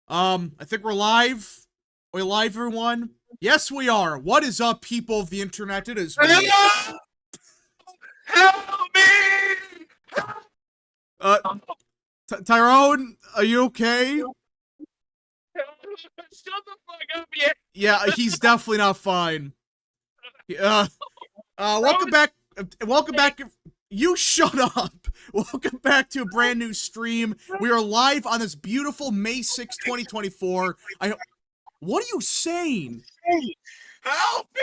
I think we're live. Are we live, everyone? Yes, we are. What is up, people of the internet? It is me. Help me! Uh, Tyrone, are you okay? Shut the fuck up, yeah. Yeah, he's definitely not fine. Welcome back. Welcome back. You shut up. Welcome back to a brand new stream. We are live on this beautiful May 6, 2024. What are you saying? Help me!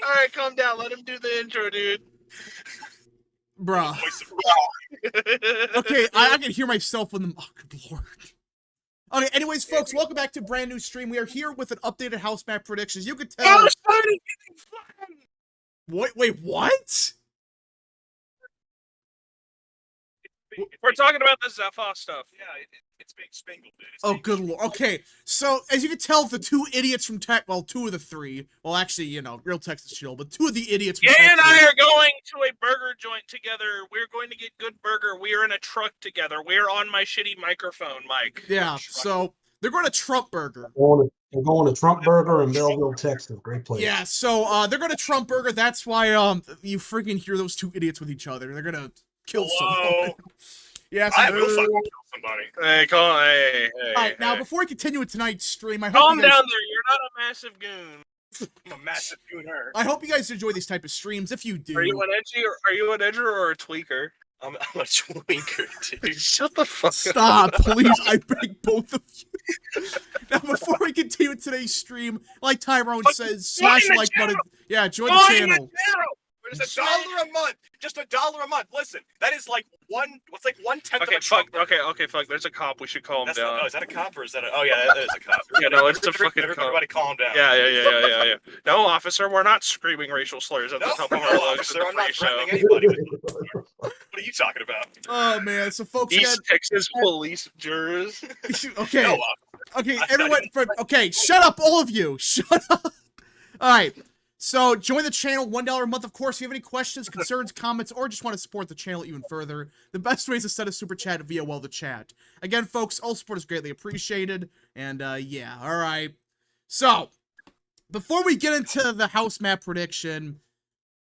Alright, calm down. Let him do the intro, dude. Bruh. Okay, I can hear myself in the... Oh, good lord. Okay, anyways, folks, welcome back to a brand new stream. We are here with an updated house map predictions. You could tell... Wait, what? We're talking about the Zephyr stuff. Yeah, it's being spangled, dude. Oh, good lord. Okay, so, as you can tell, the two idiots from Tech... Well, two of the three. Well, actually, you know, real Texas chill, but two of the idiots from Yeah, and I are going to a burger joint together. We're going to get good burger. We are in a truck together. We're on my shitty microphone, Mike. Yeah, so, they're going to Trump Burger. We're going to Trump Burger in Belleville, Texas. Great place. Yeah, so, they're going to Trump Burger. That's why, you freaking hear those two idiots with each other. They're going to kill someone. Yeah, so I will fucking kill somebody. Hey. Alright, now before we continue with tonight's stream, I hope Calm you guys, down there. You're not a massive goon. I'm a massive gooner. I hope you guys enjoy these type of streams. If you do, Are you an edger or a tweaker? I'm a tweaker, dude. Shut the fuck up. stop, please. I beg both of you. Now, before we continue with today's stream, like Tyrone says, smash the like button. Yeah, join the channel. It's $1 a month. Just $1 a month. Listen, that is like what's like 1/10 of a fuck. Trump. Okay, fuck. There's a cop. We should calm That's down. not, is that a cop or is that a... Oh, yeah, that is a cop. Yeah, no, it's a fucking cop. Everybody calm down. Yeah. No, officer, we're not screaming racial slurs at the top of our lungs Officer, at I'm the not pre-show. threatening anybody. What are you talking about? Oh man, so folks, East Texas police jurors. okay, No, okay, everyone, okay, shut up, all of you, shut up. All right. So, join the channel, $1 a month. Of course, if you have any questions, concerns, comments, or just want to support the channel even further, the best way is to send a super chat via the chat. Again, folks, all support is greatly appreciated. And, yeah, alright. So, before we get into the house map prediction,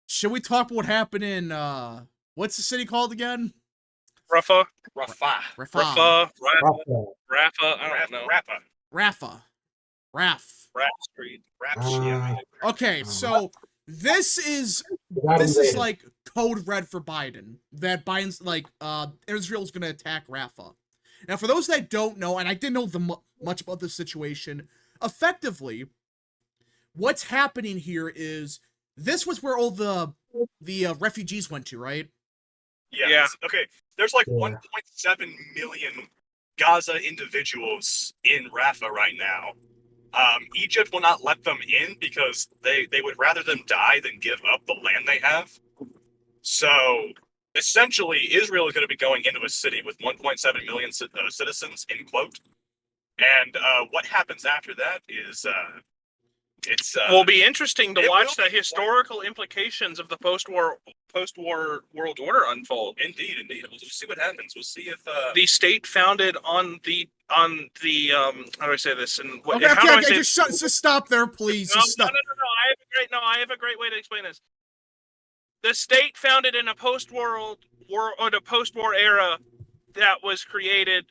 should we talk about what happened in, what's the city called again? Rafa. Rafa. I don't know. Rafa. Rap Street. Okay, so this is like code red for Biden. That Biden's like Israel's gonna attack Rafah. Now, for those that don't know, and I didn't know much about this situation, effectively, what's happening here is this was where all the refugees went to, right? Yeah. Okay. There's like 1.7 million Gaza individuals in Rafah right now. Egypt will not let them in because they would rather them die than give up the land they have. So essentially, Israel is going to be going into a city with 1.7 million citizens, in quote. And what happens after that is will be interesting to watch the historical implications of the post-war world order unfold. Indeed. We'll just see what happens. We'll see if the state founded on the how do I say this? And Okay, just stop there, please. No. I have a great way to explain this. The state founded in a post-war era that was created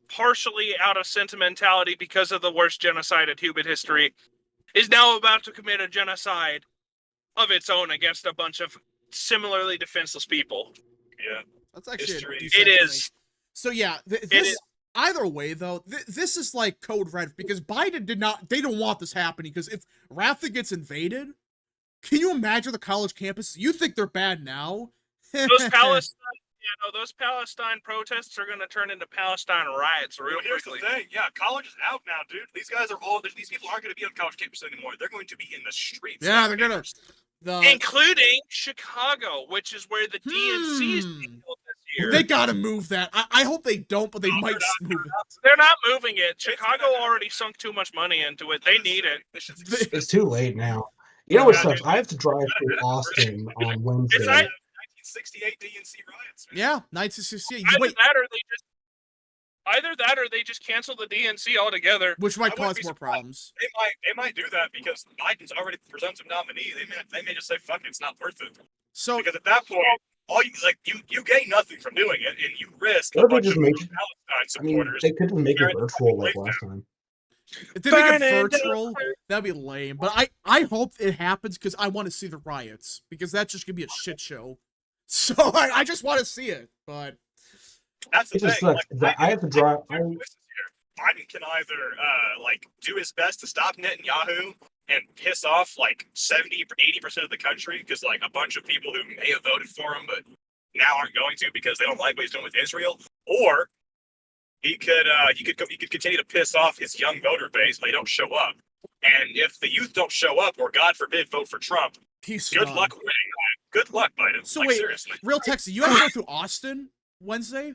partially out of sentimentality because of the worst genocide in human history is now about to commit a genocide of its own against a bunch of similarly defenseless people. Yeah, that's actually it is. So yeah, this either way though, this is like code red because Biden they don't want this happening because if Rafah gets invaded, can you imagine the college campuses? You think they're bad now? Those Palestine protests are going to turn into Palestine riots real quickly. Here's the thing. Yeah, college is out now, dude. These people aren't going to be on college campus anymore. They're going to be in the streets. Yeah, they're going to. Including Chicago, which is where the DNC is being built this year. They got to move that. I hope they don't, but they might move it. They're not moving it. Chicago already sunk too much money into it. They need it. It's too late now. You know what sucks? I have to drive through Austin on Wednesday. 1968 DNC riots. Yeah, 1968. Either that or they just Either that, or they just cancel the DNC altogether. Which might I wouldn't cause be more surprised. problems. They might do that because Biden's already the presumptive nominee. They may just say, "Fuck it, it's not worth it." So Because at that point, all you gain nothing from doing it, and you risk Or a they bunch just of make- Palestine I mean, supporters. they could just make it Parents virtual like probably last time. if they make it Burn it virtual, that'd be lame. But I hope it happens because I want to see the riots because that's just gonna be a shit show. So I just want to see it. But That's the It just thing. sucks. Like, I have to drive. Biden can either like do his best to stop Netanyahu and piss off like 70 or 80% of the country because like a bunch of people who may have voted for him but now aren't going to because they don't like what he's doing with Israel, or he could continue to piss off his young voter base if they don't show up. And if the youth don't show up, or God forbid, vote for Trump, he's good done. luck winning that. Good luck, Biden. So like, wait, seriously. Real Texas, you have to go through Austin Wednesday?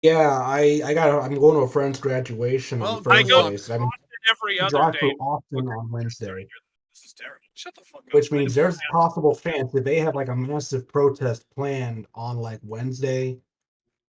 Yeah, I'm going to a friend's graduation Well, on I go Thursday, so I'm Every to other drive day. through Austin on Wednesday, This is terrible. Shut the fuck up. which means there's a possible chance that they have like a massive protest planned on like Wednesday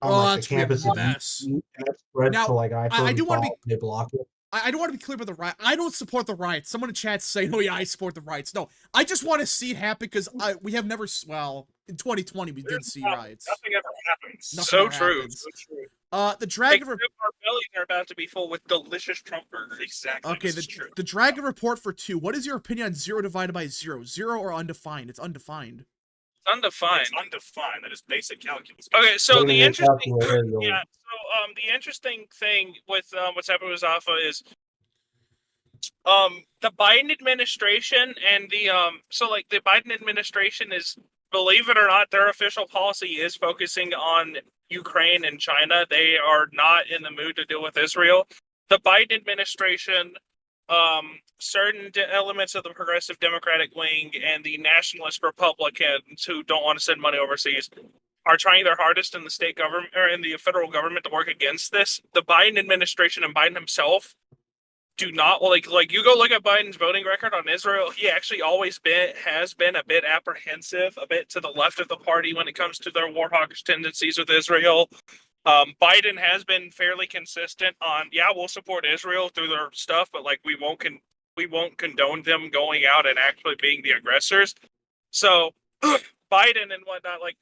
on Oh, like that's the gonna be a campus of mess. UT, and that spreads Now, to like I do wanna be- I-35. They block it. I don't want to be clear about the riot. I don't support the riots. Someone in chat saying, "Oh yeah, I support the riots." No, I just want to see it happen because we have never. Well, in 2020 we did see riots. Nothing ever happens. Nothing So ever true. happens. So true. The Dragon. Except our bellies are about to be full with delicious Trump burgers. Exactly. Okay, This is true. the Dragon Report for 2. What is your opinion on 0 divided by 0? 0 or undefined? It's undefined. Undefined. It's undefined. That is basic calculus. Okay, so Putting the in a interesting, calculator, you'll- yeah. So the interesting thing with what's happening with Zafa is the Biden administration and the the Biden administration is, believe it or not, their official policy is focusing on Ukraine and China. They are not in the mood to deal with Israel. The Biden administration, certain elements of the progressive Democratic wing and the nationalist Republicans who don't want to send money overseas are trying their hardest in the state government or in the federal government to work against this. The Biden administration and Biden himself do not like you go look at Biden's voting record on Israel. He actually has been a bit apprehensive, a bit to the left of the party when it comes to their war hawkish tendencies with Israel. Biden has been fairly consistent on, yeah, we'll support Israel through their stuff, but like we won't condone them going out and actually being the aggressors. So Biden and whatnot, like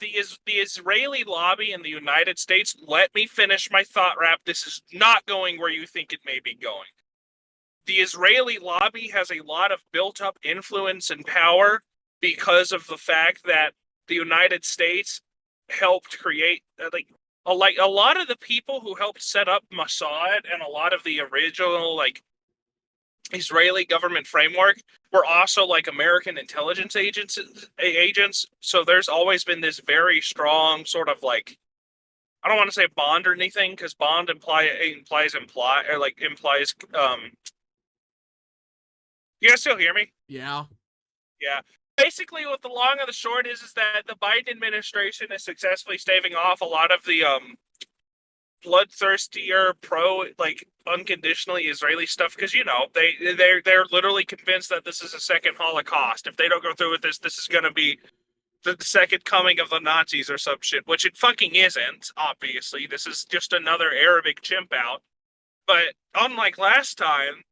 the Israeli lobby in the United States, let me finish my thought wrap. This is not going where you think it may be going. The Israeli lobby has a lot of built-up influence and power because of the fact that the United States helped create a lot of the people who helped set up Mossad and a lot of the original Israeli government framework were also American intelligence agents. So there's always been this very strong sort of I don't want to say bond or anything because bond implies. You guys still hear me? Yeah. Yeah. Basically, what the long and the short is that the Biden administration is successfully staving off a lot of the bloodthirstier unconditionally Israeli stuff because they're literally convinced that this is a second Holocaust. If they don't go through with this is going to be the second coming of the Nazis or some shit, which it fucking isn't. Obviously, this is just another Arabic chimp out. But unlike last time,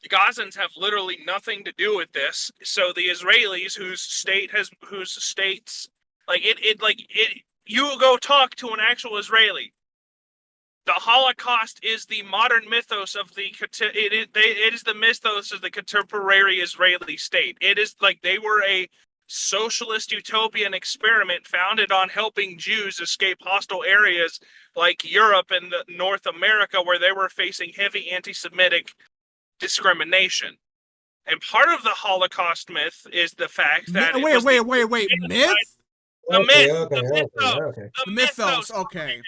the Gazans have literally nothing to do with this. So the Israelis, you go talk to an actual Israeli. The Holocaust is the modern mythos of it is the mythos of the contemporary Israeli state. It is they were a socialist utopian experiment founded on helping Jews escape hostile areas like Europe and North America, where they were facing heavy anti-Semitic discrimination. And part of the Holocaust myth is the fact that Wait, myth? The myth. The mythos, okay.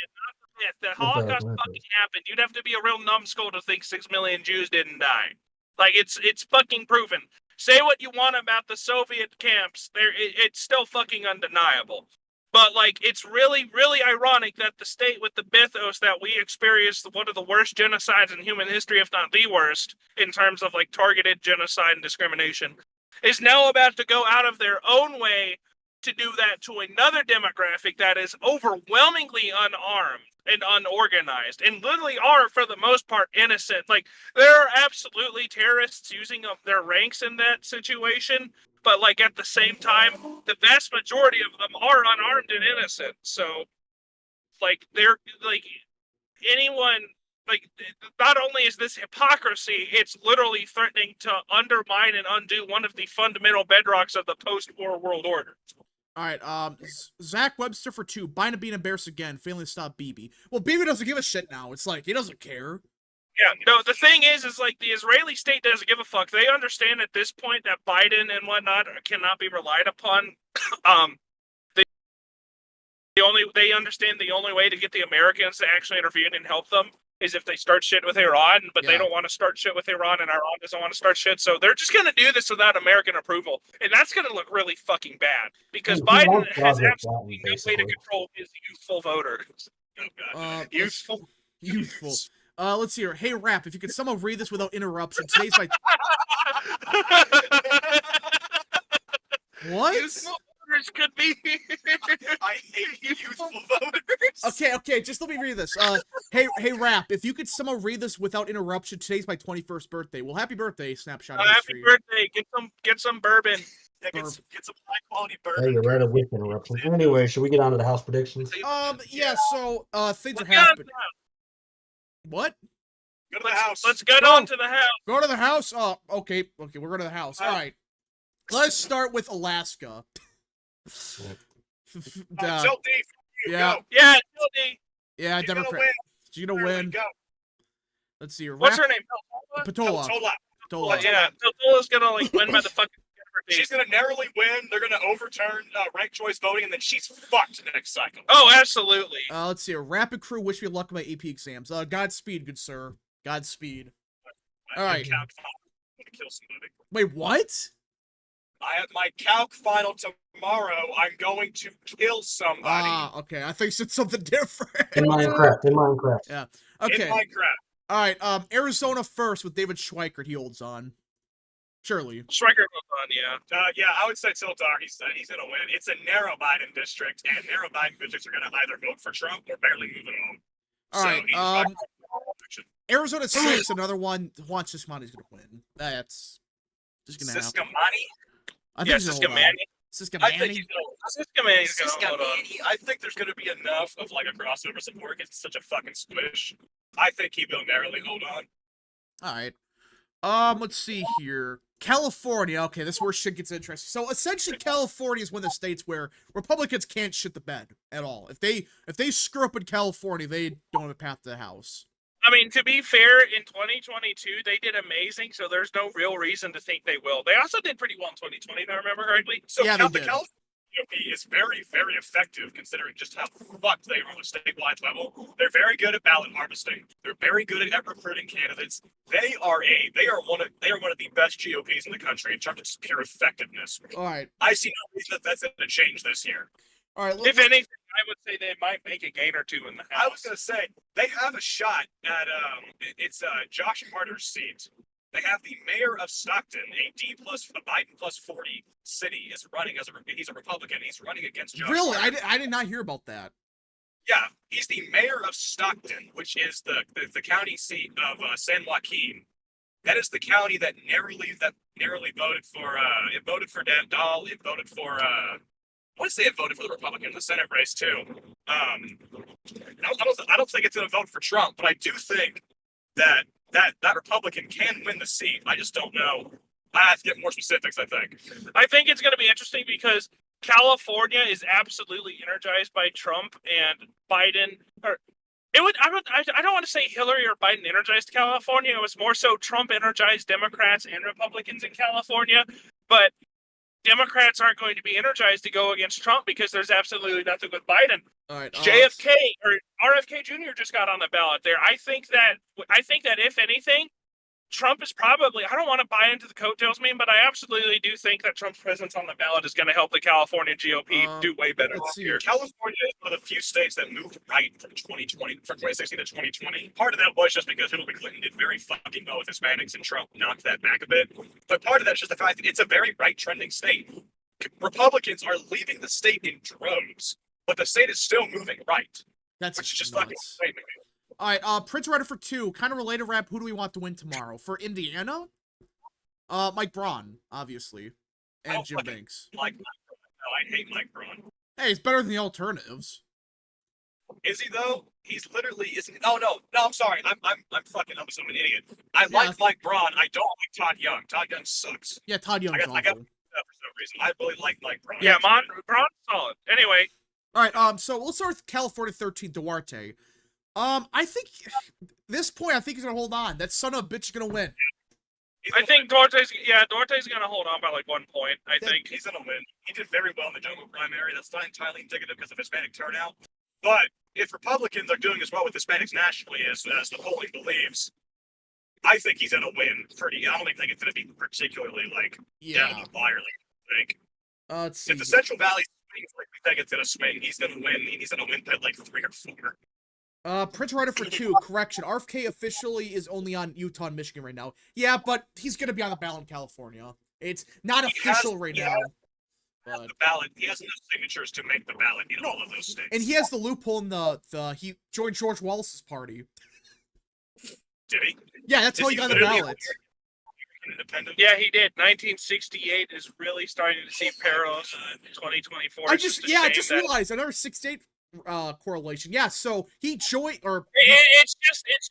The Holocaust fucking happened. You'd have to be a real numbskull to think 6 million Jews didn't die. It's fucking proven. Say what you want about the Soviet camps, it's still fucking undeniable. But it's really, really ironic that the state with the mythos that we experienced one of the worst genocides in human history, if not the worst, in terms of targeted genocide and discrimination, is now about to go out of their own way to do that to another demographic that is overwhelmingly unarmed and unorganized and literally are, for the most part, innocent. Like, there are absolutely terrorists using their ranks in that situation, but like at the same time, the vast majority of them are unarmed and innocent. So like, they're like, anyone, like, not only is this hypocrisy, it's literally threatening to undermine and undo one of the fundamental bedrocks of the post-war world order. All right, Zach Webster for 2. Biden being embarrassed again, failing to stop Bibi. Well, Bibi doesn't give a shit now. It's like, he doesn't care. Yeah, no, the thing is like, the Israeli state doesn't give a fuck. They understand at this point that Biden and whatnot cannot be relied upon. They understand the only way to get the Americans to actually intervene and help them is if they start shit with Iran, but they don't want to start shit with Iran, and Iran doesn't want to start shit, so they're just going to do this without American approval, and that's going to look really fucking bad, because Biden has absolutely no way to control his youthful voters. Youthful. Let's see here. Hey, Rap, if you could somehow read this without interruption, today's my... What? Youthful voters could be... I hate youthful voters. Okay, just let me read this. Hey, Rap, if you could somehow read this without interruption, today's my 21st birthday. Well, happy birthday, Snapshot of History. Happy birthday. Get some bourbon. Yeah, get some high quality bourbon. Hey, you're right with interruption. Anyway, should we get on to the House predictions? Yeah, so, things are happening. What? Go to the house. Let's get on to the house. Go to the house? Oh, okay, we're going to the house. All right. Let's start with Alaska. Yeah. Yeah. Yeah, Tildy. Yeah, She's Democrat. gonna win. She's gonna win. Let's see her. What's her name? Patola. Yeah, Patola's gonna like win by the fucking. She's gonna narrowly win. They're gonna overturn ranked choice voting, and then she's fucked next cycle. Oh, absolutely. Let's see her. Rapid crew. Wish me luck in my AP exams. Godspeed, good sir. Godspeed. All right. I'm gonna kill somebody. Wait, what? I have my calc final tomorrow. I'm going to kill somebody. Okay. I think you said something different. In Minecraft. Yeah. Okay. In Minecraft. All right. Arizona first with David Schweikert. He holds on. Surely. Striker goes on, yeah. Yeah, I would say Sildar. He's gonna win. It's a narrow Biden district, and narrow Biden districts are gonna either vote for Trump or barely move at all. All right. Arizona 6, another one. Juan Cismani's gonna win. That's just gonna happen. Ciscomani? I think Ciscomani. Ciscomani. I think there's gonna be enough of like a crossover support. It's such a fucking squish. I think he will narrowly hold on. All right. Let's see here. California. Okay, this is where shit gets interesting. So essentially, California is one of the states where Republicans can't shit the bed at all. If they screw up in California, they don't have a path to the House. I mean, to be fair, in 2022, they did amazing, so there's no real reason to think they will. They also did pretty well in 2020, if I remember correctly. So yeah, the California GOP is very, very effective considering just how fucked they are on a statewide level. They're very good at ballot harvesting. They're very good at recruiting candidates. They are one of the best GOPs in the country in terms of just pure effectiveness. All right. I see no reason that's going to change this year. All right. If anything, I would say they might make a gain or two in the House. I was going to say they have a shot at it's Josh Carter's seat. They have the mayor of Stockton, a Biden plus 40 city, is running he's a Republican. He's running against Josh. Really, Carter. I did not hear about that. Yeah, he's the mayor of Stockton, which is the county seat of San Joaquin. That is the county that narrowly voted for Dan Dahl. It voted for I want to say it voted for the Republican in the Senate race too. I don't think it's going to vote for Trump, but I do think that Republican can win the seat. I just don't know. I have to get more specifics, I think. I think it's going to be interesting because California is absolutely energized by Trump and Biden. I don't want to say Hillary or Biden energized California. It was more so Trump energized Democrats and Republicans in California. But Democrats aren't going to be energized to go against Trump because there's absolutely nothing with Biden. All right, JFK or RFK Jr. just got on the ballot there. I think that if anything, Trump is probably, I don't want to buy into the coattails meme, but I absolutely do think that Trump's presence on the ballot is going to help the California GOP do way better this year. California is one of the few states that moved right from 2016 to 2020. Part of that was just because Hillary Clinton did very fucking well with Hispanics and Trump knocked that back a bit. But part of that's just the fact that it's a very right trending state. Republicans are leaving the state in droves, but the state is still moving right. That's Which is just nuts. fucking insane. All right, Prince Rider for 2, kind of related rap. Who do we want to win tomorrow? For Indiana, Mike Braun, obviously, and Jim Banks. Like, no, I hate Mike Braun. Hey, it's better than the alternatives. Is he though? He's literally isn't. Oh no, I'm sorry. I'm fucking. I'm an idiot. I like Mike Braun. I don't like Todd Young. Todd Young sucks. Yeah, Todd Young's awful. I got for some reason. I really like Mike Braun. Yeah, Braun's solid. Anyway. All right, so we'll start with California 13, Duarte. I think this point, I think he's gonna hold on. That son of a bitch is gonna win. I think Duarte's gonna hold on by like 1 point. I think he's gonna win. He did very well in the jungle primary. That's not entirely indicative because of Hispanic turnout. But if Republicans are doing as well with Hispanics nationally as the polling believes, I think he's gonna win. I don't think it's gonna be particularly down the wire. I think. Let's see. If the Central Valley swings like we think it's gonna swing, he's gonna win. He's gonna win by like 3 or 4. Prince Rider for 2, correction. RFK officially is only on Utah and Michigan right now. Yeah, but he's gonna be on the ballot in California. It's not official right now. But the ballot, he has enough signatures to make the ballot in all of those states. And he has the loophole in he joined George Wallace's party. Did he? Yeah, that's how he got the ballot. Independent. Yeah, he did. 1968 is really starting to see parallels in 2024. I just realized another 6-8 correlation. Yeah, so he joined it's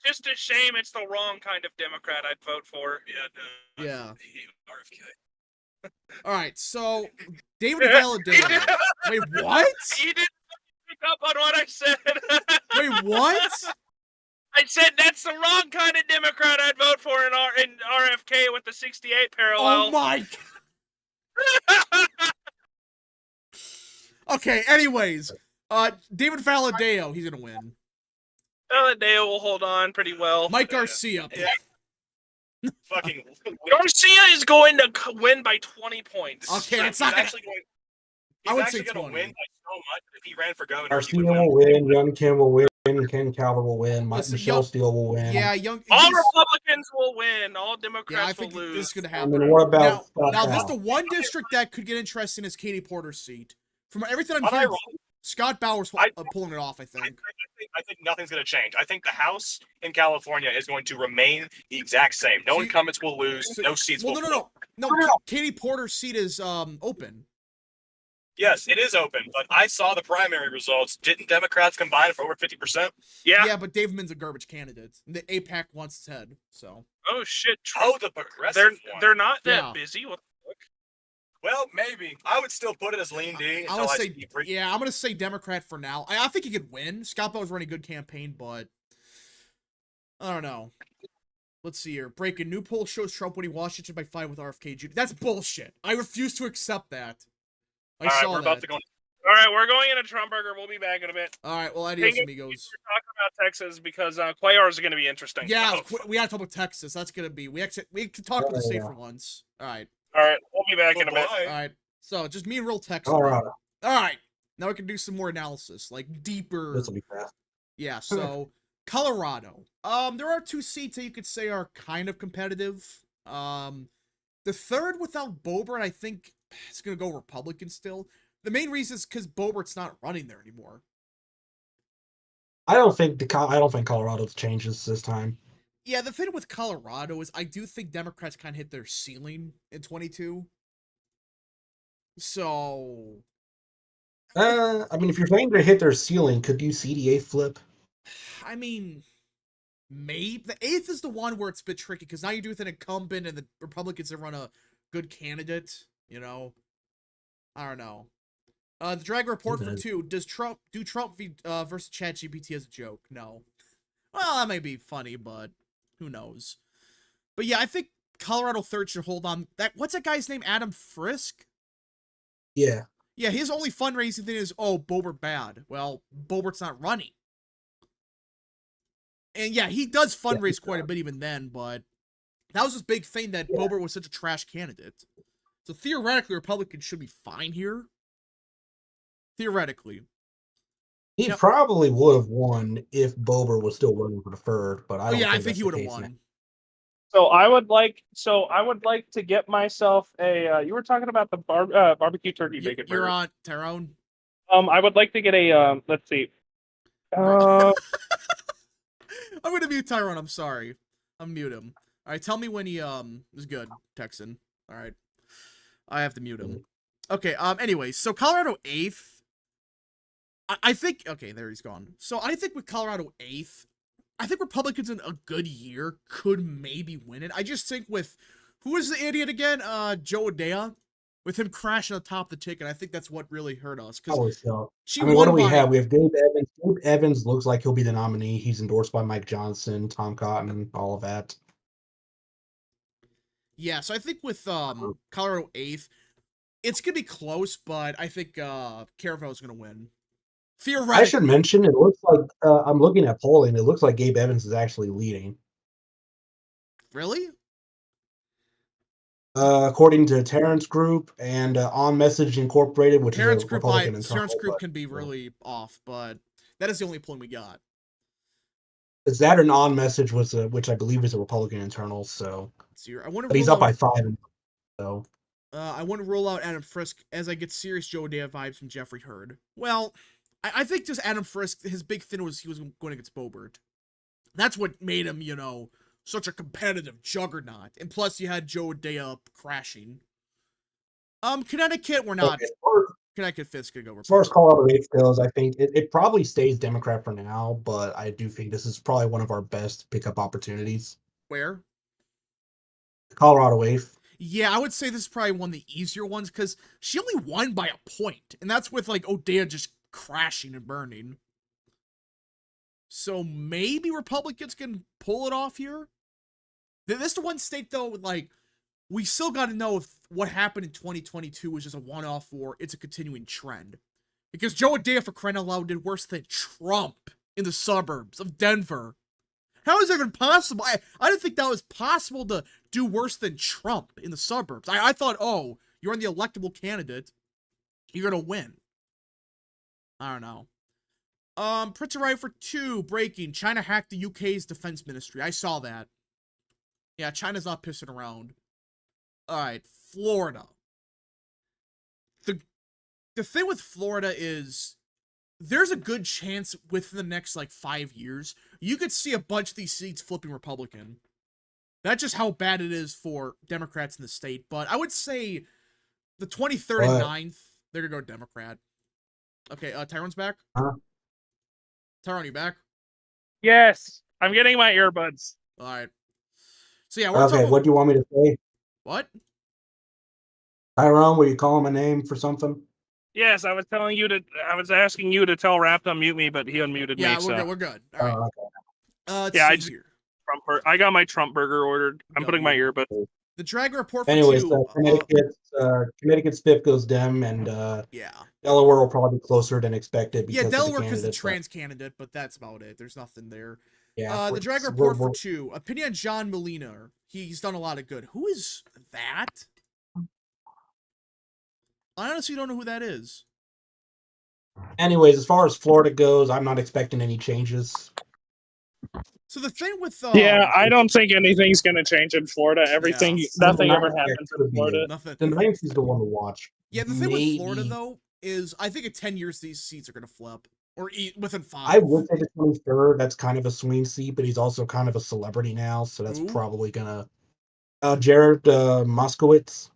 just a shame it's the wrong kind of Democrat I'd vote for. Yeah. RFK. All right, so David Valadero. Wait, what? You didn't pick up on what I said. Wait, what? I said that's the wrong kind of Democrat I'd vote for in RFK with the 68 parallel. Oh my. Okay, anyways. David Valadeo, he's gonna win. Valadeo will hold on pretty well. Mike Garcia. Yeah. Fucking Garcia is going to win by 20 points. Okay, it's not actually going. He's I would actually say going to 20. win by so much. If he ran for governor, Garcia will win. Young Kim will win. Ken Calvert will win. Michelle Steele will win. Yeah, all Republicans will win. All Democrats I think will lose. this is gonna I happen. mean, what about now this the one district that could get interesting is Katie Porter's seat. From everything I'm hearing, Scott Bauer's pulling it off. I think nothing's going to change. I think the House in California is going to remain the exact same. No incumbents will lose. No seats will. No. Katie Porter's seat is open. Yes, it is open, but I saw the primary results. Didn't Democrats combine for over 50%? Yeah, but Dave Min's a garbage candidate. The APAC wants his head, so. Oh shit! Oh, the progressive they're not that busy. What the fuck? Well, maybe. I would still put it as lean D. I'm gonna say Democrat for now. I think he could win. Scott Bell's running a good campaign, but I don't know. Let's see here. Breaking new poll shows Trump winning Washington by 5 with RFK Jr. That's bullshit. I refuse to accept that. All right, we're about to go. All right, we're going into Trumburger. We'll be back in a bit. All right, well, adios, amigos. We're talking about Texas because Cuellar is going to be interesting. Yeah, we got to talk about Texas. That's going to be. We can talk about the state for once. All right. All right, we'll be back in a bit. All right. So just me and real Texas. All right. Now we can do some more analysis, like deeper. This will be fast. Yeah. So Colorado. There are 2 seats that you could say are kind of competitive. The third without Boebert, I think it's going to go Republican still. The main reason is because Boebert's not running there anymore. I don't think Colorado changes this time. Yeah, the thing with Colorado is I do think Democrats kind of hit their ceiling in 22. So, I mean, if you're saying they hit their ceiling, could you CDA flip? I mean, maybe the 8th is the one where it's a bit tricky because now you do with an incumbent and the Republicans have run a good candidate. You know, I don't know. The drag report for 2. Do Trump versus ChatGPT as a joke? No. Well, that may be funny, but who knows? But yeah, I think Colorado 3rd should hold on. What's that guy's name? Adam Frisk? Yeah. Yeah, his only fundraising thing is, Boebert bad. Well, Boebert's not running. And yeah, he does fundraise quite a bit even then, but that was his big thing that Boebert was such a trash candidate. So theoretically, Republicans should be fine here. Theoretically. He probably would have won if Boebert was still running for the 3rd, but I don't think he would have won. So I would like to get myself a. You were talking about the barbecue turkey bacon You're burger. on Tyrone. I would like to get a. Let's see. I'm gonna mute Tyrone. I'm sorry. I'm mute him. All right, tell me when he is good, Texan. All right, I have to mute him. Okay. Anyways, so Colorado 8th. I think. Okay, there he's gone. So I think with Colorado 8th, I think Republicans in a good year could maybe win it. I just think with who is the idiot again? Joe O'Dea. With him crashing on top of the ticket, I think that's what really hurt us. Because she what do won we by. have? We have Gabe Evans. Gabe Evans looks like he'll be the nominee. He's endorsed by Mike Johnson, Tom Cotton, all of that. Yeah, so I think with Colorado 8th, it's gonna be close, but I think Caravello's gonna win. Theoretically. I should mention, it looks like I'm looking at polling. It looks like Gabe Evans is actually leading. Really? According to Terrence Group and On Message Incorporated, which Terrence is a Group, Republican internal. Terrence Group can be really off, but that is the only polling we got. Is that an On Message, which I believe is a Republican internal? So, but he's up by 5. So, I want to roll out Adam Frisk as I get serious Joe O'Dea vibes from Jeffrey Hurd. Well, I think just Adam Frisk, his big thing was he was going against Boebert. That's what made him, such a competitive juggernaut. And plus, you had Joe O'Dea up crashing. Connecticut, we're not. Connecticut 5th's gonna go. As far as Colorado 8th goes, I think it probably stays Democrat for now, but I do think this is probably one of our best pickup opportunities. Where? Colorado 8th. Yeah, I would say this is probably one of the easier ones because she only won by a point, and that's with like O'Dea just crashing and burning. So maybe Republicans can pull it off here. This is the one state though, like we still got to know if what happened in 2022 was just a one-off or it's a continuing trend. Because Joe O'Dea for crying out loud did worse than Trump in the suburbs of Denver. How is that even possible? I didn't think that was possible to do worse than Trump in the suburbs. I thought, oh, you're on the electable candidate, you're gonna win. I don't know. Prince Right for 2, breaking. China hacked the UK's defense ministry. I saw that. Yeah, China's not pissing around. Alright, Florida. The thing with Florida is there's a good chance within the next, 5 years, you could see a bunch of these seats flipping Republican. That's just how bad it is for Democrats in the state. But I would say the 23rd and 9th, they're going to go Democrat. Okay, Tyrone's back? Tyrone, you back? Yes, I'm getting my earbuds. All right. So yeah, we're okay. What do you want me to say? What? Tyrone, were you calling my name for something? Yes, I was telling you to. I was asking you to tell Rap to unmute me, but he unmuted me. Yeah, so. We're good. All right. Okay. Yeah, I got my Trump burger ordered. I'm putting my earbuds. The drag report for Anyways, 2. Connecticut's 5th goes Dem, and Delaware will probably be closer than expected. Yeah, Delaware because the trans candidate, but that's about it. There's nothing there. Yeah. The drag report for 2. Opinion on John Molina. He's done a lot of good. Who is that? I honestly don't know who that is. Anyways, as far as Florida goes, I'm not expecting any changes. So the thing with yeah, I don't think anything's going to change in Florida. Nothing ever happens in Florida. Nothing. The 9th is the one to watch. Yeah, the thing with Florida though is I think in 10 years these seats are going to flip or within 5. I would say the 23rd. That's kind of a swing seat, but he's also kind of a celebrity now, so that's probably gonna. Jared Moskowitz.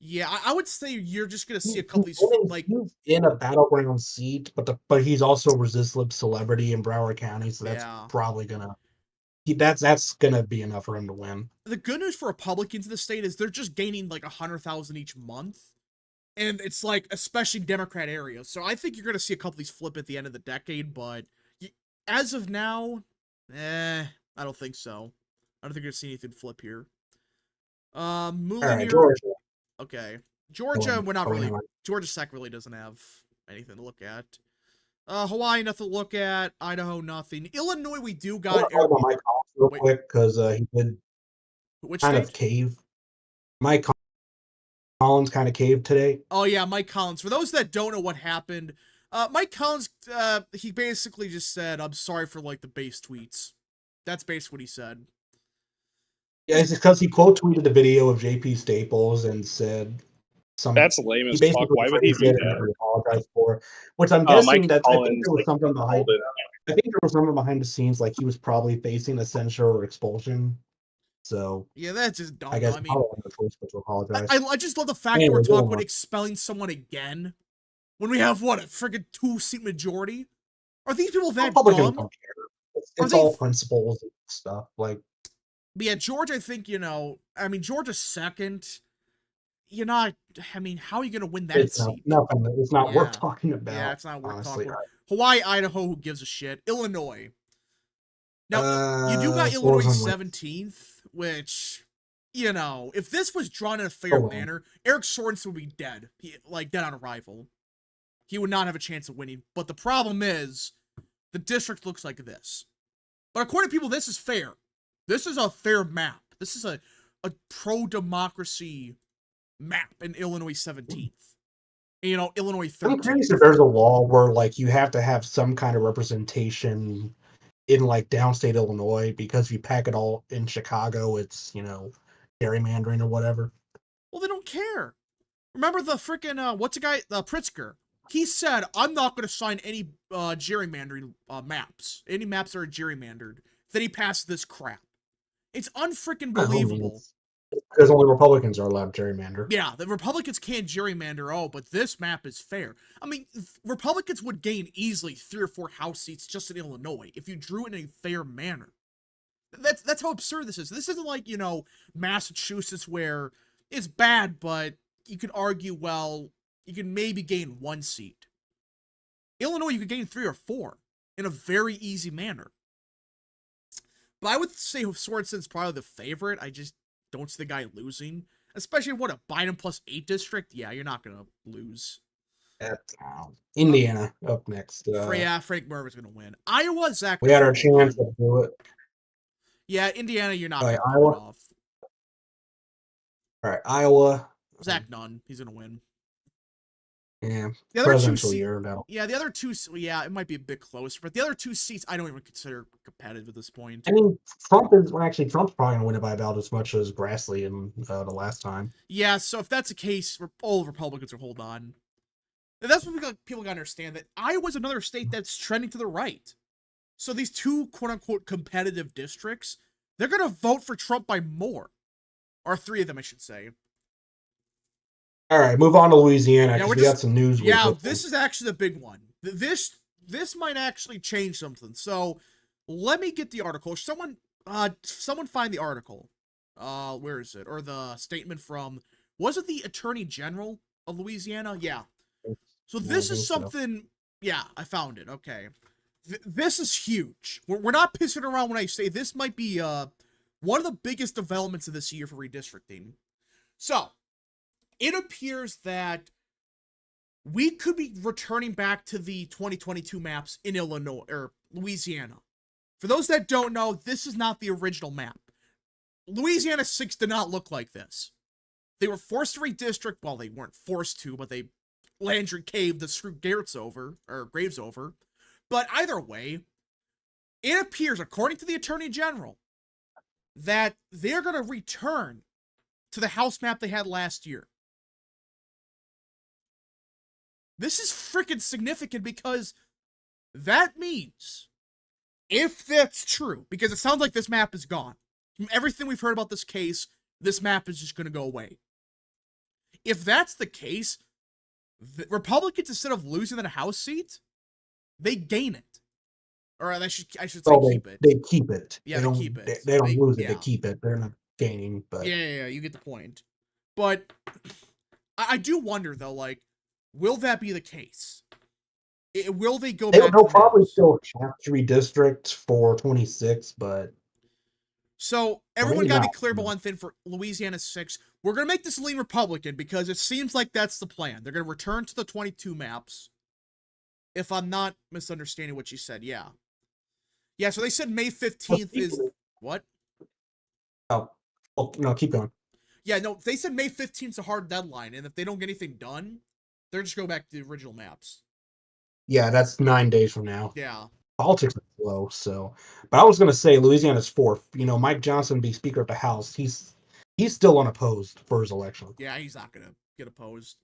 Yeah, I would say you're just gonna see a couple of these he's in a battleground seat, but he's also a resist lib celebrity in Broward County, so that's probably gonna. That's gonna be enough for him to win. The good news for Republicans in the state is they're just gaining 100,000 each month, and it's especially Democrat areas. So I think you're gonna see a couple of these flip at the end of the decade, but as of now, I don't think so. I don't think you're gonna see anything flip here. Georgia. Okay. Georgia, we're not really. Georgia Sec really doesn't have anything to look at. Hawaii, nothing to look at. Idaho, nothing. Illinois, we do got. Mike Collins real quick because he did kind of cave. Mike Collins kind of caved today. Oh yeah, Mike Collins. For those that don't know what happened, Mike Collins, he basically just said, "I'm sorry for the base tweets." That's basically what he said. Yeah, it's because he quote tweeted a video of JP Staples and said That's lame he as fuck. basically Why would he phrased do it and that? he apologized for, which I'm Mike guessing that I think Collins, there was something behind. called it. I think there was something behind the scenes, like he was probably facing a censure or expulsion. So Yeah, that's just dumb. I guess I mean, probably the choice but to apologize. I just love the fact that Anyway, we're go talking on. about expelling someone again when we have what, a friggin' 2-seat majority. Are these people that Republicans dumb? don't care. It's they- all principles and stuff. Like, But yeah, Georgia, I think, I mean, Georgia's second. You're not. I mean, how are you gonna win that it's seat? nothing. It's not Yeah. worth talking about. Yeah, it's not worth honestly. talking about. Hawaii, Idaho, who gives a shit? Illinois. Now, you do got so what was Illinois on my- 17th, which, if this was drawn in a fair Oh, well. manner, Eric Sorensen would be dead. Dead on arrival. He would not have a chance of winning. But the problem is, the district looks like this. But according to people, this is fair. This is a fair map. This is a pro-democracy map in Illinois 17th. Illinois 13th. I'm curious if there's a law where like you have to have some kind of representation in like downstate Illinois, because if you pack it all in Chicago, it's gerrymandering or whatever. Well, they don't care. Remember the freaking what's the guy, Pritzker? He said, "I'm not going to sign any gerrymandering maps. Any maps that are gerrymandered." Then he passed this crap. It's unfreaking believable. Because only Republicans are allowed to gerrymander. Yeah, the Republicans can't gerrymander. Oh, but this map is fair. I mean, Republicans would gain easily 3 or 4 House seats just in Illinois if you drew it in a fair manner. That's how absurd this is. This isn't like, Massachusetts, where it's bad, but you can argue, well, you can maybe gain 1 seat. Illinois, you could gain 3 or 4 in a very easy manner. But I would say Sorensen's probably the favorite. I just don't see the guy losing. Especially a Biden +8 district. Yeah, you're not gonna lose. Indiana up next. Frank Murphy's gonna win. Iowa, Zach. We had our chance to do it. Yeah, Indiana, you're not All right, gonna pull it Iowa. off. All right, Iowa. Zach Nunn, he's gonna win. Yeah, The other presidential two year now. Yeah, the other two. Yeah, it might be a bit closer, but the other 2 seats I don't even consider competitive at this point. I mean, Trump's probably gonna win it by about as much as Grassley in the last time. Yeah, so if that's the case, all Republicans will hold on. And that's what people gotta understand, that Iowa's another state that's trending to the right. So these 2 quote-unquote competitive districts, they're gonna vote for Trump by more. Or 3 of them, I should say. All right, move on to Louisiana, Yeah, because we got some news. Yeah, this is actually the big one. This might actually change something. So let me get the article. Someone find the article. Where is it? Or the statement from, was it the Attorney General of Louisiana? Yeah. So this is something. Yeah, I found it. Okay. This is huge. We're not pissing around when I say this might be one of the biggest developments of this year for redistricting. So it appears that we could be returning back to the 2022 maps in Illinois or Louisiana. For those that don't know, this is not the original map. Louisiana 6 did not look like this. They were forced to redistrict. Well, they weren't forced to, but they Landry caved to screw Graves over. But either way, it appears, according to the Attorney General, that they're going to return to the House map they had last year. This is freaking significant, because that means, if that's true, because it sounds like this map is gone. From everything we've heard about this case, this map is just going to go away. If that's the case, the Republicans, instead of losing that House seat, they gain it. Or I should say keep it. They keep it. Yeah, they keep it. They don't lose it. They keep it. They're not gaining. But yeah, you get the point. But I do wonder, though, like, will that be the case? Will they go back? They'll probably still have to redistrict for 26, but so everyone got to be clear about not. one thing for Louisiana 6. We're going to make this lean Republican, because it seems like that's the plan. They're going to return to the 22 maps. If I'm not misunderstanding what you said, yeah. Yeah, so they said May 15th is... What? Oh, no, keep going. Yeah, no, they said May 15th is a hard deadline, and if they don't get anything done, they're just go back to the original maps. Yeah, that's 9 days from now. Yeah. politics are slow. So, but I was going to say Louisiana's fourth. Mike Johnson be Speaker of the House. He's still unopposed for his election. Yeah, he's not gonna get opposed.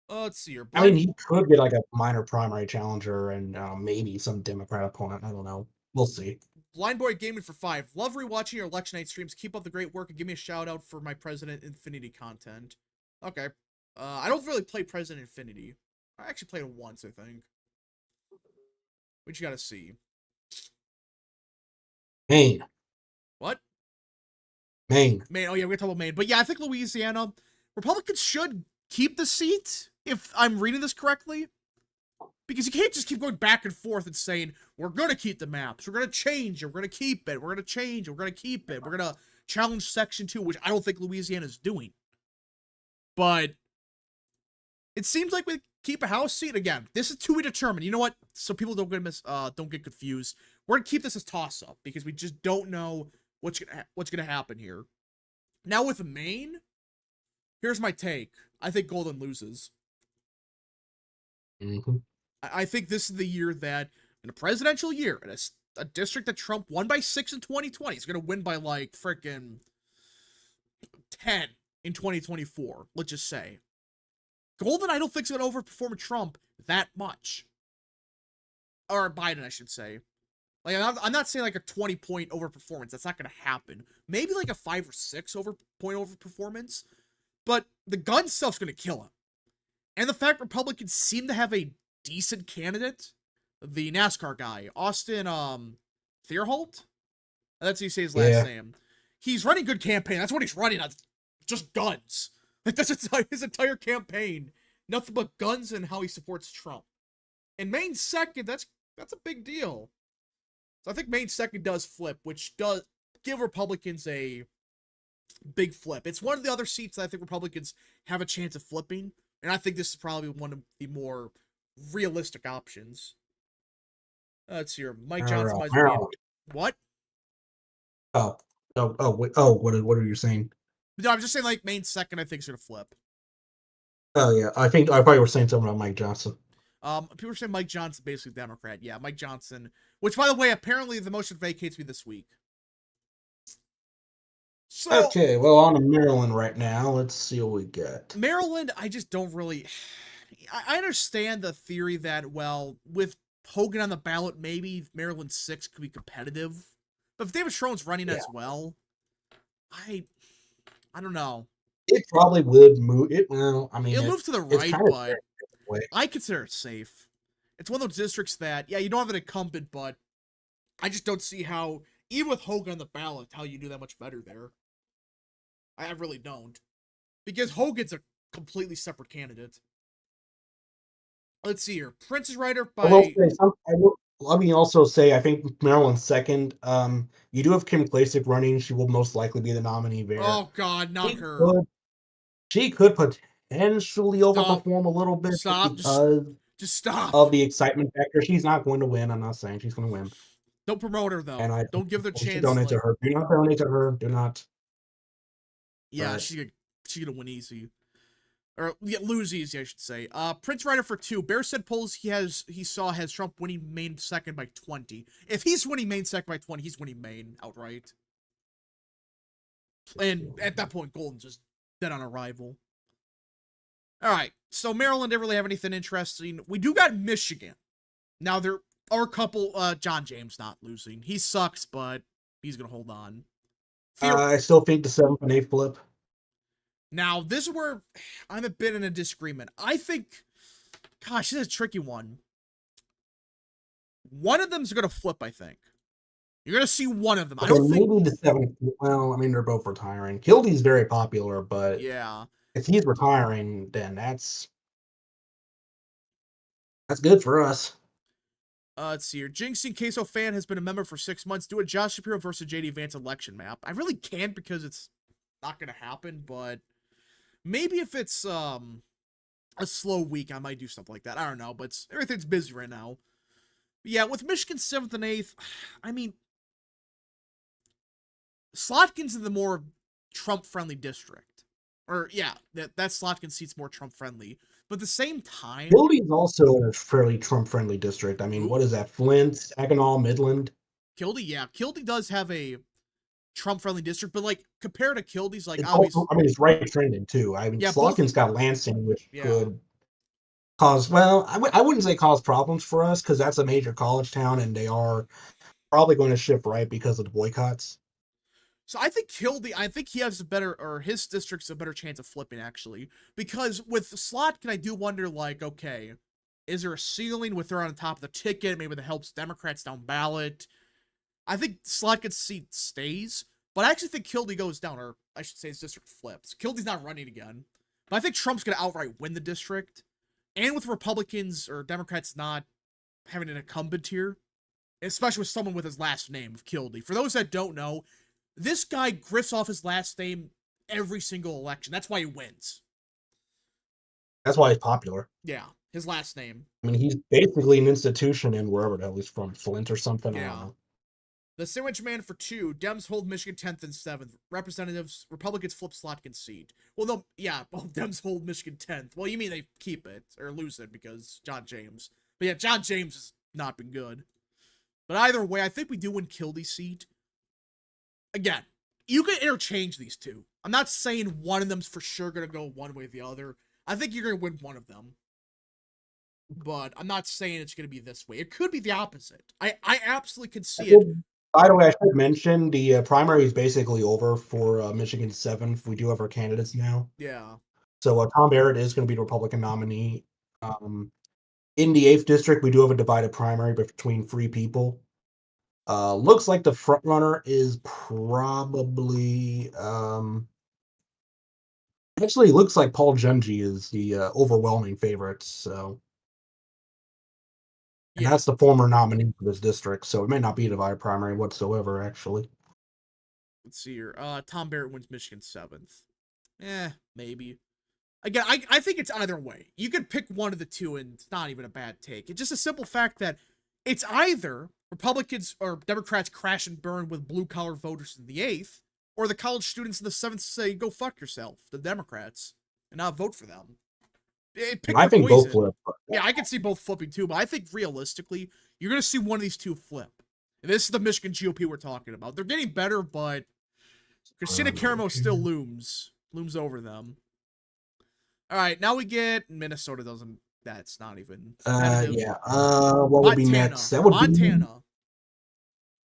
Let's see here. I mean, he could get like a minor primary challenger and maybe some Democrat opponent. I don't know. We'll see. Blind Boy Gaming for 5. Love rewatching your election night streams. Keep up the great work and give me a shout out for my President Infinity content. Okay. I don't really play President Infinity. I actually played it once, I think. What you gotta see? Maine. What? Maine. Maine. Oh yeah, we're gonna talk about Maine. But yeah, I think Louisiana Republicans should keep the seat, if I'm reading this correctly. Because you can't just keep going back and forth and saying, we're going to keep the maps, we're going to change it, we're going to keep it, we're going to change it, we're going to keep it, we're going to challenge Section 2, which I don't think Louisiana's doing. But it seems like we keep a House seat. Again, this is to be determined. You know what? So people don't get confused. We're going to keep this as toss-up, because we just don't know what's gonna happen here. Now with Maine, here's my take. I think Golden loses. Mm-hmm. I think this is the year that, in a presidential year, in a district that Trump won by 6 in 2020, he's going to win by, like, freaking 10 in 2024, let's just say. Golden, I don't think, is going to overperform Trump that much. Or Biden, I should say. Like, I'm not saying, like, a 20-point overperformance. That's not going to happen. Maybe, like, a 5 or 6 point overperformance. But the gun stuff's going to kill him. And the fact Republicans seem to have a decent candidate, the NASCAR guy, Austin Theerholt? That's how you say his last name. He's running good campaign. That's what he's running on. Just guns. Like, that's his entire campaign. Nothing but guns and how he supports Trump. And Maine's second, that's a big deal. So I think Maine's second does flip, which does give Republicans a big flip. It's one of the other seats that I think Republicans have a chance of flipping. And I think this is probably one of the more realistic options. Let's see here. Mike Johnson might be what? What are you saying? No, I'm just saying, like, Maine's second, I think, is gonna flip. Oh yeah, I probably were saying something about Mike Johnson. People are saying Mike Johnson, basically Democrat. Yeah, Mike Johnson. Which, by the way, apparently the motion vacates me this week. So, okay, well, on to Maryland right now. Let's see what we got. Maryland, I just don't really... I understand the theory that, well, with Hogan on the ballot, maybe Maryland 6 could be competitive. But if David Schroen's running as well, I don't know. It probably would move. Well, I mean, it moves to the right, but I consider it safe. It's one of those districts that, yeah, you don't have an incumbent, but I just don't see how, even with Hogan on the ballot, how you do that much better there. I really don't. Because Hogan's a completely separate candidate. Let's see here. Princess Writer by... Let me also say, I think Maryland's second. You do have Kim Klacik running. She will most likely be the nominee there. Oh, God, not her. She could potentially overperform a little bit because just stop. Of the excitement factor. She's not going to win. I'm not saying she's going to win. Don't promote her, though. And don't give her a chance. Donate to her. Do not donate to her. Do not. Yeah, she's gonna win easy. Or lose easy, I should say. Prince Rider for 2. Bear said polls he saw has Trump winning Maine second by 20. If he's winning Maine second by 20, he's winning Maine outright. And at that point, Golden's just dead on arrival. Alright, so Maryland didn't really have anything interesting. We do got Michigan. Now, there are a couple, John James not losing. He sucks, but he's gonna hold on. I still think the 7th and 8th flip. Now, this is where I'm a bit in a disagreement. I think, gosh, this is a tricky one. One of them's going to flip, I think. You're going to see one of them. Okay, I don't think... Maybe the 7th. Well, I mean, they're both retiring. Kildee's very popular, but yeah, if he's retiring, then that's good for us. Let's see here. Jinxing Queso fan has been a member for 6 months. Do a Josh Shapiro versus JD Vance election map. I really can't because it's not going to happen, but... Maybe if it's a slow week, I might do something like that. I don't know, but everything's busy right now. But yeah, with Michigan 7th and 8th, I mean, Slotkin's in the more Trump-friendly district. Or, yeah, that Slotkin seat's more Trump-friendly. But at the same time, Gildy is also a fairly Trump-friendly district. I mean, Ooh. what is that? Flint, Saginaw, Midland. Kildy, yeah, Kildy does have a Trump-friendly district, but like compared to Kildy's, like It's obviously, also, I mean, it's right trending too. I mean, yeah, both, Slotkin's got Lansing, which yeah, could cause, well, I wouldn't say cause problems for us because that's a major college town and they are probably going to shift right because of the boycotts. So I think I think he has a better, or his district's a better chance of flipping actually, because with Slotkin, I do wonder, like, okay, is there a ceiling with her on the top of the ticket? Maybe that helps Democrats down ballot. I think Slotkin's seat stays, but I actually think Kildy goes down, or I should say his district flips. Kildy's not running again, but I think Trump's gonna outright win the district, and with Republicans or Democrats not having an incumbent here, especially with someone with his last name of Kildy. For those that don't know, this guy grifts off his last name every single election. That's why he wins. That's why he's popular. Yeah, his last name. I mean, he's basically an institution in wherever the hell he's from, Flint or something. I don't Yeah. know. The sandwich man for 2. Dems hold Michigan 10th and 7th. Representatives, Republicans flip Slotkin's seat. Well, no, yeah, well, Dems hold Michigan 10th. Well, you mean they keep it, or lose it, because John James. But yeah, John James has not been good. But either way, I think we do win Kildy's seat. Again, you can interchange these two. I'm not saying one of them's for sure going to go one way or the other. I think you're going to win one of them. But I'm not saying it's going to be this way. It could be the opposite. I absolutely can see it. By the way, I should mention the primary is basically over for Michigan 7th. We do have our candidates now. Yeah. So Tom Barrett is going to be the Republican nominee. In the 8th district, we do have a divided primary between 3 people. Looks like the front runner is probably actually looks like Paul Junji is the overwhelming favorite. So, and Yeah. that's the former nominee for this district. So it may not be a divided primary whatsoever. Actually, Let's see here. Tom Barrett wins Michigan 7th. Maybe. Again, I think it's either way. You could pick one of the two, and it's not even a bad take. It's just a simple fact that it's either Republicans or Democrats crash and burn with blue-collar voters in the 8th, or the college students in the 7th say, go fuck yourself, the Democrats, and not vote for them. I think both flip. Yeah, I can see both flipping too, but I think realistically, you're going to see one of these two flip. And this is the Michigan GOP we're talking about. They're getting better, but Christina Caramo still looms over them. All right, now we get Minnesota. That's not even competitive. Yeah. What would be next? That would Montana.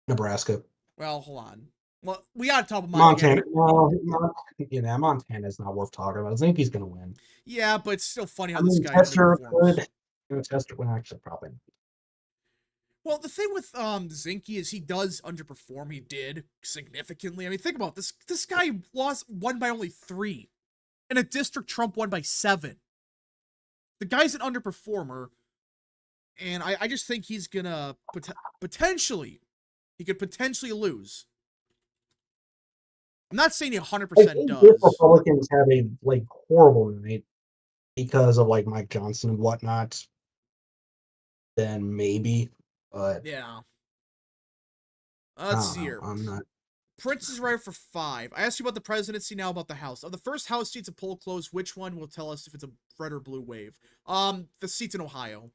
Be Nebraska. Well, hold on. Well, we got to talk about Montana. No, Montana's not worth talking about. I think he's going to win. Yeah, but it's still funny how I this mean, guy Tester underperforms. could. Tester would actually probably. Well, the thing with Zinke is he does underperform. He did significantly. I mean, think about this. This guy won by only 3. In a district, Trump won by 7. The guy's an underperformer, and I just think he's gonna potentially lose. I'm not saying he 100% does. If Republicans have a horrible night because of Mike Johnson and whatnot, then maybe. But yeah. Let's see here. I'm not. Prince is right for 5. I asked you about the presidency, now about the House. Of the first House seats a poll closed, which one will tell us if it's a red or blue wave? The seats in Ohio.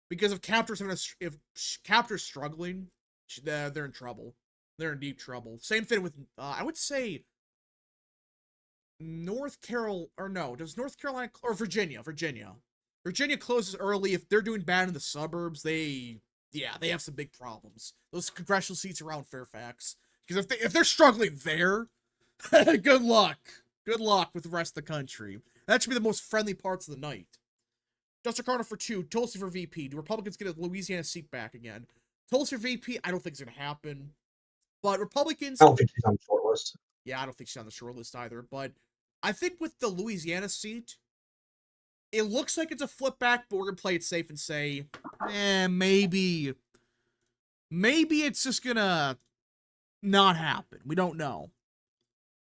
Because if Captor's struggling, they're in trouble. They're in deep trouble. Same thing with, I would say, North Carolina, or no, does North Carolina, or Virginia. Virginia closes early. If they're doing bad in the suburbs, they have some big problems. Those congressional seats around Fairfax. Because if they're struggling there, good luck. Good luck with the rest of the country. That should be the most friendly parts of the night. Justin Carter for 2. Tulsi for VP. Do Republicans get a Louisiana seat back again? Tulsi for VP, I don't think it's going to happen. But Republicans... I don't think she's on the short list. Yeah, I don't think she's on the short list either. But I think with the Louisiana seat, it looks like it's a flip back, but we're going to play it safe and say, maybe it's just going to not happen. We don't know.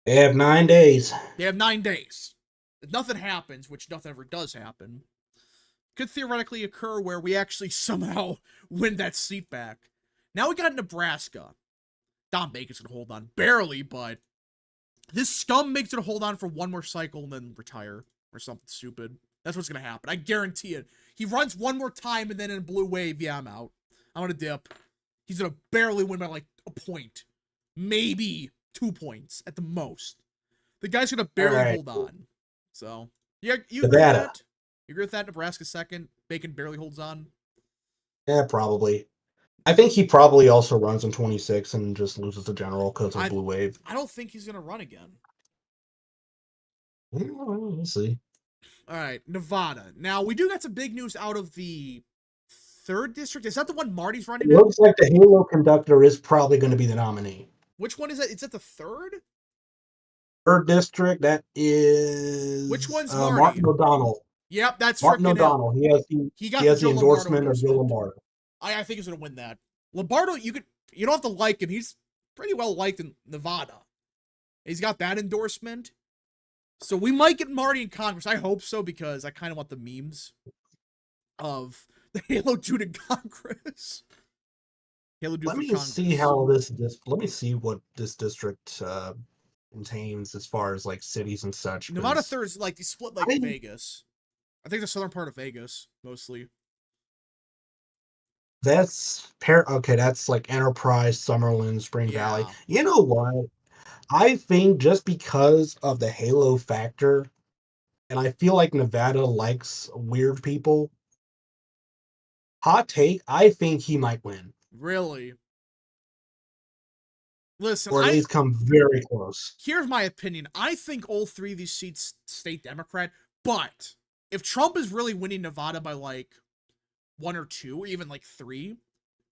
They have 9 days. They have 9 days. If nothing happens, which nothing ever does happen, could theoretically occur where we actually somehow win that seat back. Now we got Nebraska. Don Bacon's going to hold on. Barely, but this scum makes it hold on for one more cycle and then retire or something stupid. That's what's gonna happen. I guarantee it. He runs one more time, and then in a blue wave, yeah, I'm out. I'm gonna dip. He's gonna barely win by like a point, maybe 2 points at the most. The guy's gonna barely hold on. So yeah, you agree with that? You agree with that? Nebraska second. Bacon barely holds on. Yeah, probably. I think he probably also runs in 26 and just loses the general because of blue wave. I don't think he's gonna run again. We'll see. All right, Nevada. Now we do got some big news out of the 3rd district. Is that the one Marty's running? It looks like the Halo conductor is probably going to be the nominee. Which one is that? Is that the 3rd? 3rd district. That is. Which one's Marty? Martin O'Donnell. Yep, that's Martin O'Donnell. He has the endorsement of Joe Lombardo. I think he's gonna win that. Lombardo, you don't have to like him. He's pretty well liked in Nevada. He's got that endorsement. So we might get Marty in Congress. I hope so, because I kind of want the memes of the Halo dude in Congress. Halo dude. Let me see how let me see what this district contains as far as like cities and such. Nevada 3rd is like, they split like Vegas. I think the southern part of Vegas, mostly. That's that's like Enterprise, Summerlin, Spring Valley. You know what? I think just because of the Halo factor, and I feel like Nevada likes weird people. Hot take, I think he might win. Really? Listen, or at least come very close. Here's my opinion. I think all 3 of these seats stay Democrat, but if Trump is really winning Nevada by like 1 or 2, or even like 3,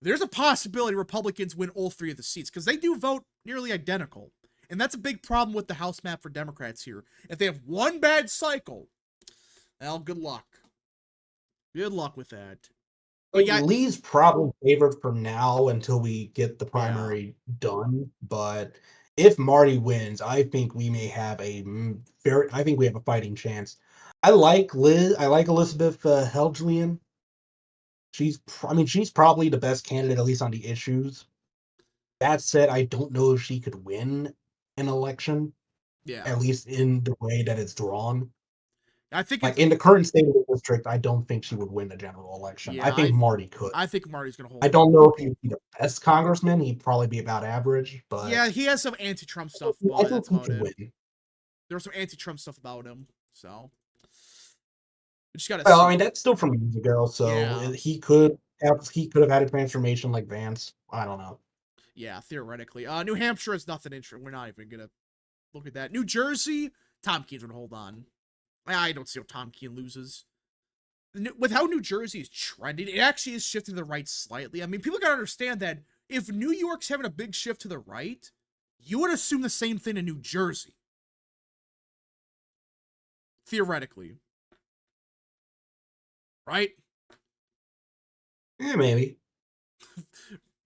there's a possibility Republicans win all 3 of the seats, because they do vote nearly identical. And that's a big problem with the House map for Democrats here. If they have one bad cycle, well, good luck. Good luck with that. But yeah, Lee's probably favored for now until we get the primary done. But if Marty wins, I think we may have a fighting chance. I like Liz. I like Elizabeth Helgelian. She's probably the best candidate, at least on the issues. That said, I don't know if she could win an election. Yeah. At least in the way that it's drawn. I think in the current state of the district, I don't think she would win a general election. Yeah, I think Marty could. I think Marty's going to hold. I don't know if he'd be the best congressman. He'd probably be about average, but yeah, he has some anti-Trump stuff. I think he could win. There's some anti-Trump stuff about him, so we just gotta. Well, I mean, that's still from years ago, so he could have had a transformation like Vance. I don't know. Yeah, theoretically. New Hampshire is nothing interesting. We're not even gonna look at that. New Jersey, Tom Keene's gonna hold on. I don't see how Tom Keene loses. With how New Jersey is trending, it actually is shifting to the right slightly. I mean, people gotta understand that if New York's having a big shift to the right, you would assume the same thing in New Jersey. Theoretically. Right? Yeah, maybe.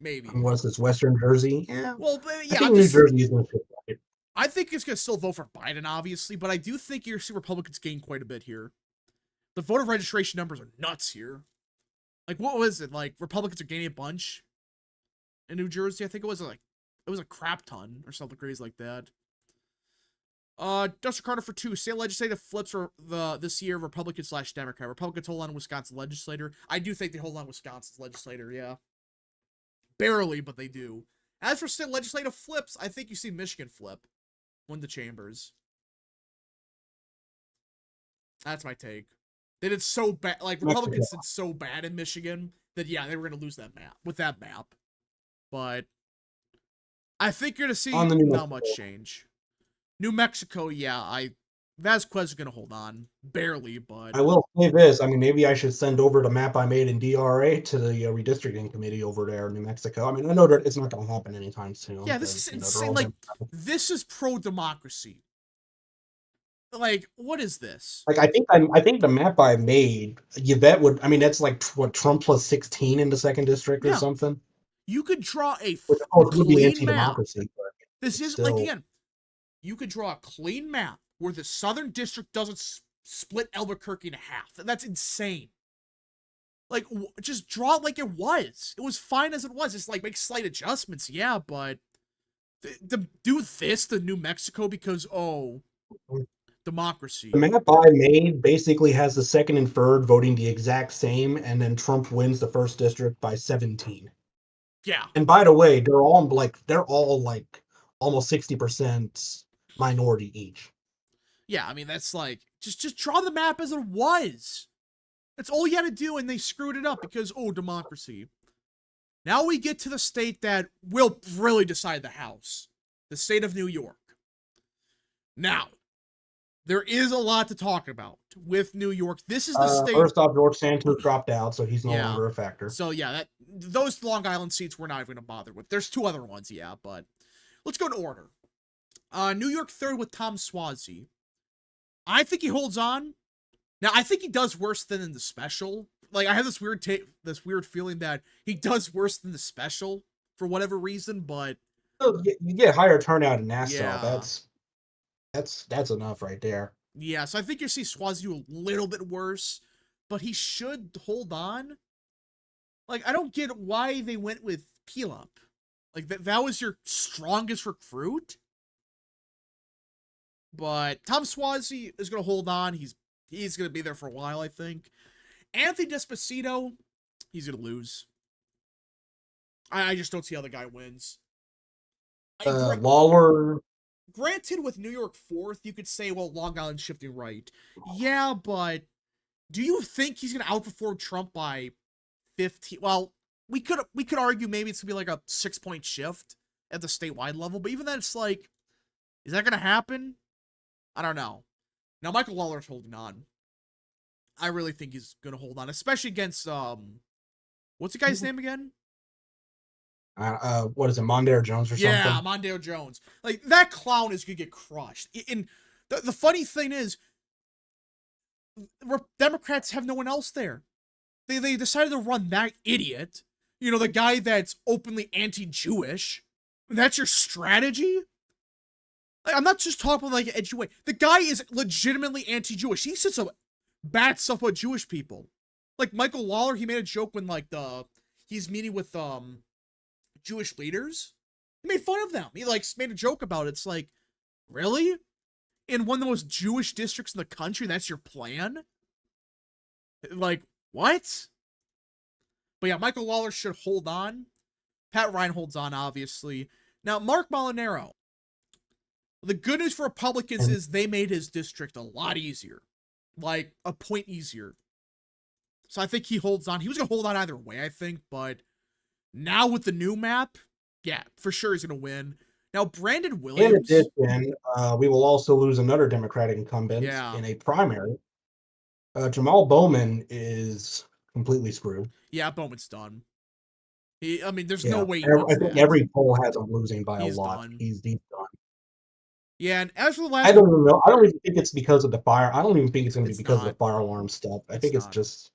Maybe. Unless it's Western Jersey. Yeah. Well, yeah. I think New Jersey is going to fit right. I think it's going to still vote for Biden, obviously, but I do think you're seeing Republicans gain quite a bit here. The voter registration numbers are nuts here. Like, what was it? Like, Republicans are gaining a bunch in New Jersey. I think it was a crap ton or something crazy like that. Dustin Carter for 2. State legislative flips for this year, Republican/Democrat. Republicans hold on Wisconsin legislator. I do think they hold on Wisconsin's legislator, yeah. Barely, but they do. As for state legislative flips, I think you see Michigan flip. Win the chambers. That's my take. They did so bad. Like, Republicans did so bad in Michigan that, yeah, they were going to lose that map. With that map. But I think you're going to see not much change. New Mexico, yeah, Vasquez is going to hold on. Barely, but... I will say this. I mean, maybe I should send over the map I made in DRA to the redistricting committee over there in New Mexico. I mean, I know that it's not going to happen anytime soon. Yeah, this is insane. Like, this is pro-democracy. Like, what is this? Like, I think the map I made, Yvette would... I mean, that's like, what, Trump plus 16 in the 2nd district or something? You could draw a clean map. This is, like, again... You could draw a clean map where the Southern District doesn't split Albuquerque in half. That's insane. Like, just draw it like it was. It was fine as it was. Just, like, make slight adjustments, yeah, but... do this to New Mexico because, democracy. The map I made basically has the second and third voting the exact same, and then Trump wins the first district by 17. Yeah. And by the way, they're all like almost 60% minority each. Yeah, I mean, that's like, just draw the map as it was. That's all you had to do, and they screwed it up because, oh, democracy. Now we get to the state that will really decide the House. The state of New York. Now, there is a lot to talk about with New York. This is the state. First off, George Santos dropped out, so he's no longer a factor. So yeah, those Long Island seats we're not even going to bother with. There's two other ones, yeah, but let's go in order. New York third with Tom Suozzi. I think he holds on. Now, I think he does worse than in the special. Like, I have this weird feeling that he does worse than the special for whatever reason, but You get higher turnout in Nassau. Yeah. That's enough right there. yeah, so I think you see Suozzi do a little bit worse, but he should hold on. Like, I don't get why they went with Peelup. Like, that was your strongest recruit. But Tom Suozzi is going to hold on. He's going to be there for a while, I think. Anthony Despacito, he's going to lose. I just don't see how the guy wins. Lawler. Granted, with New York fourth, you could say, well, Long Island shifting right. Yeah, but do you think he's going to outperform Trump by 15? Well, we could argue maybe it's going to be like a 6-point shift at the statewide level, but even then, it's like, is that going to happen? I don't know. Now, Michael Lawler's holding on. I really think he's going to hold on, especially against, what's the guy's name again? What is it, Mondale Jones or something? Yeah, Mondale Jones. Like, that clown is going to get crushed. And the funny thing is, Democrats have no one else there. They decided to run that idiot. You know, the guy that's openly anti-Jewish. That's your strategy? Like, I'm not just talking like an edgy way. The guy is legitimately anti-Jewish. He says some bad stuff about Jewish people. Like, Michael Lawler, he made a joke when, like, he's meeting with, Jewish leaders. He made fun of them. He, like, made a joke about it. It's like, really? In one of the most Jewish districts in the country, that's your plan? Like, what? But yeah, Michael Lawler should hold on. Pat Ryan holds on, obviously. Now, Mark Molinaro. The good news for Republicans is they made his district a lot easier. Like, a point easier. So I think he holds on. He was going to hold on either way, I think, but now with the new map, yeah, for sure he's going to win. Now, Brandon Williams. In addition, we will also lose another Democratic incumbent in a primary. Jamal Bowman is completely screwed. Yeah, Bowman's done. There's no way. I think every poll has him losing by a lot. Done. He's done. Yeah, and as for the last, I don't even know. I don't even think it's because of the fire. I don't even think it's going to be because of the fire alarm stuff. I think it's just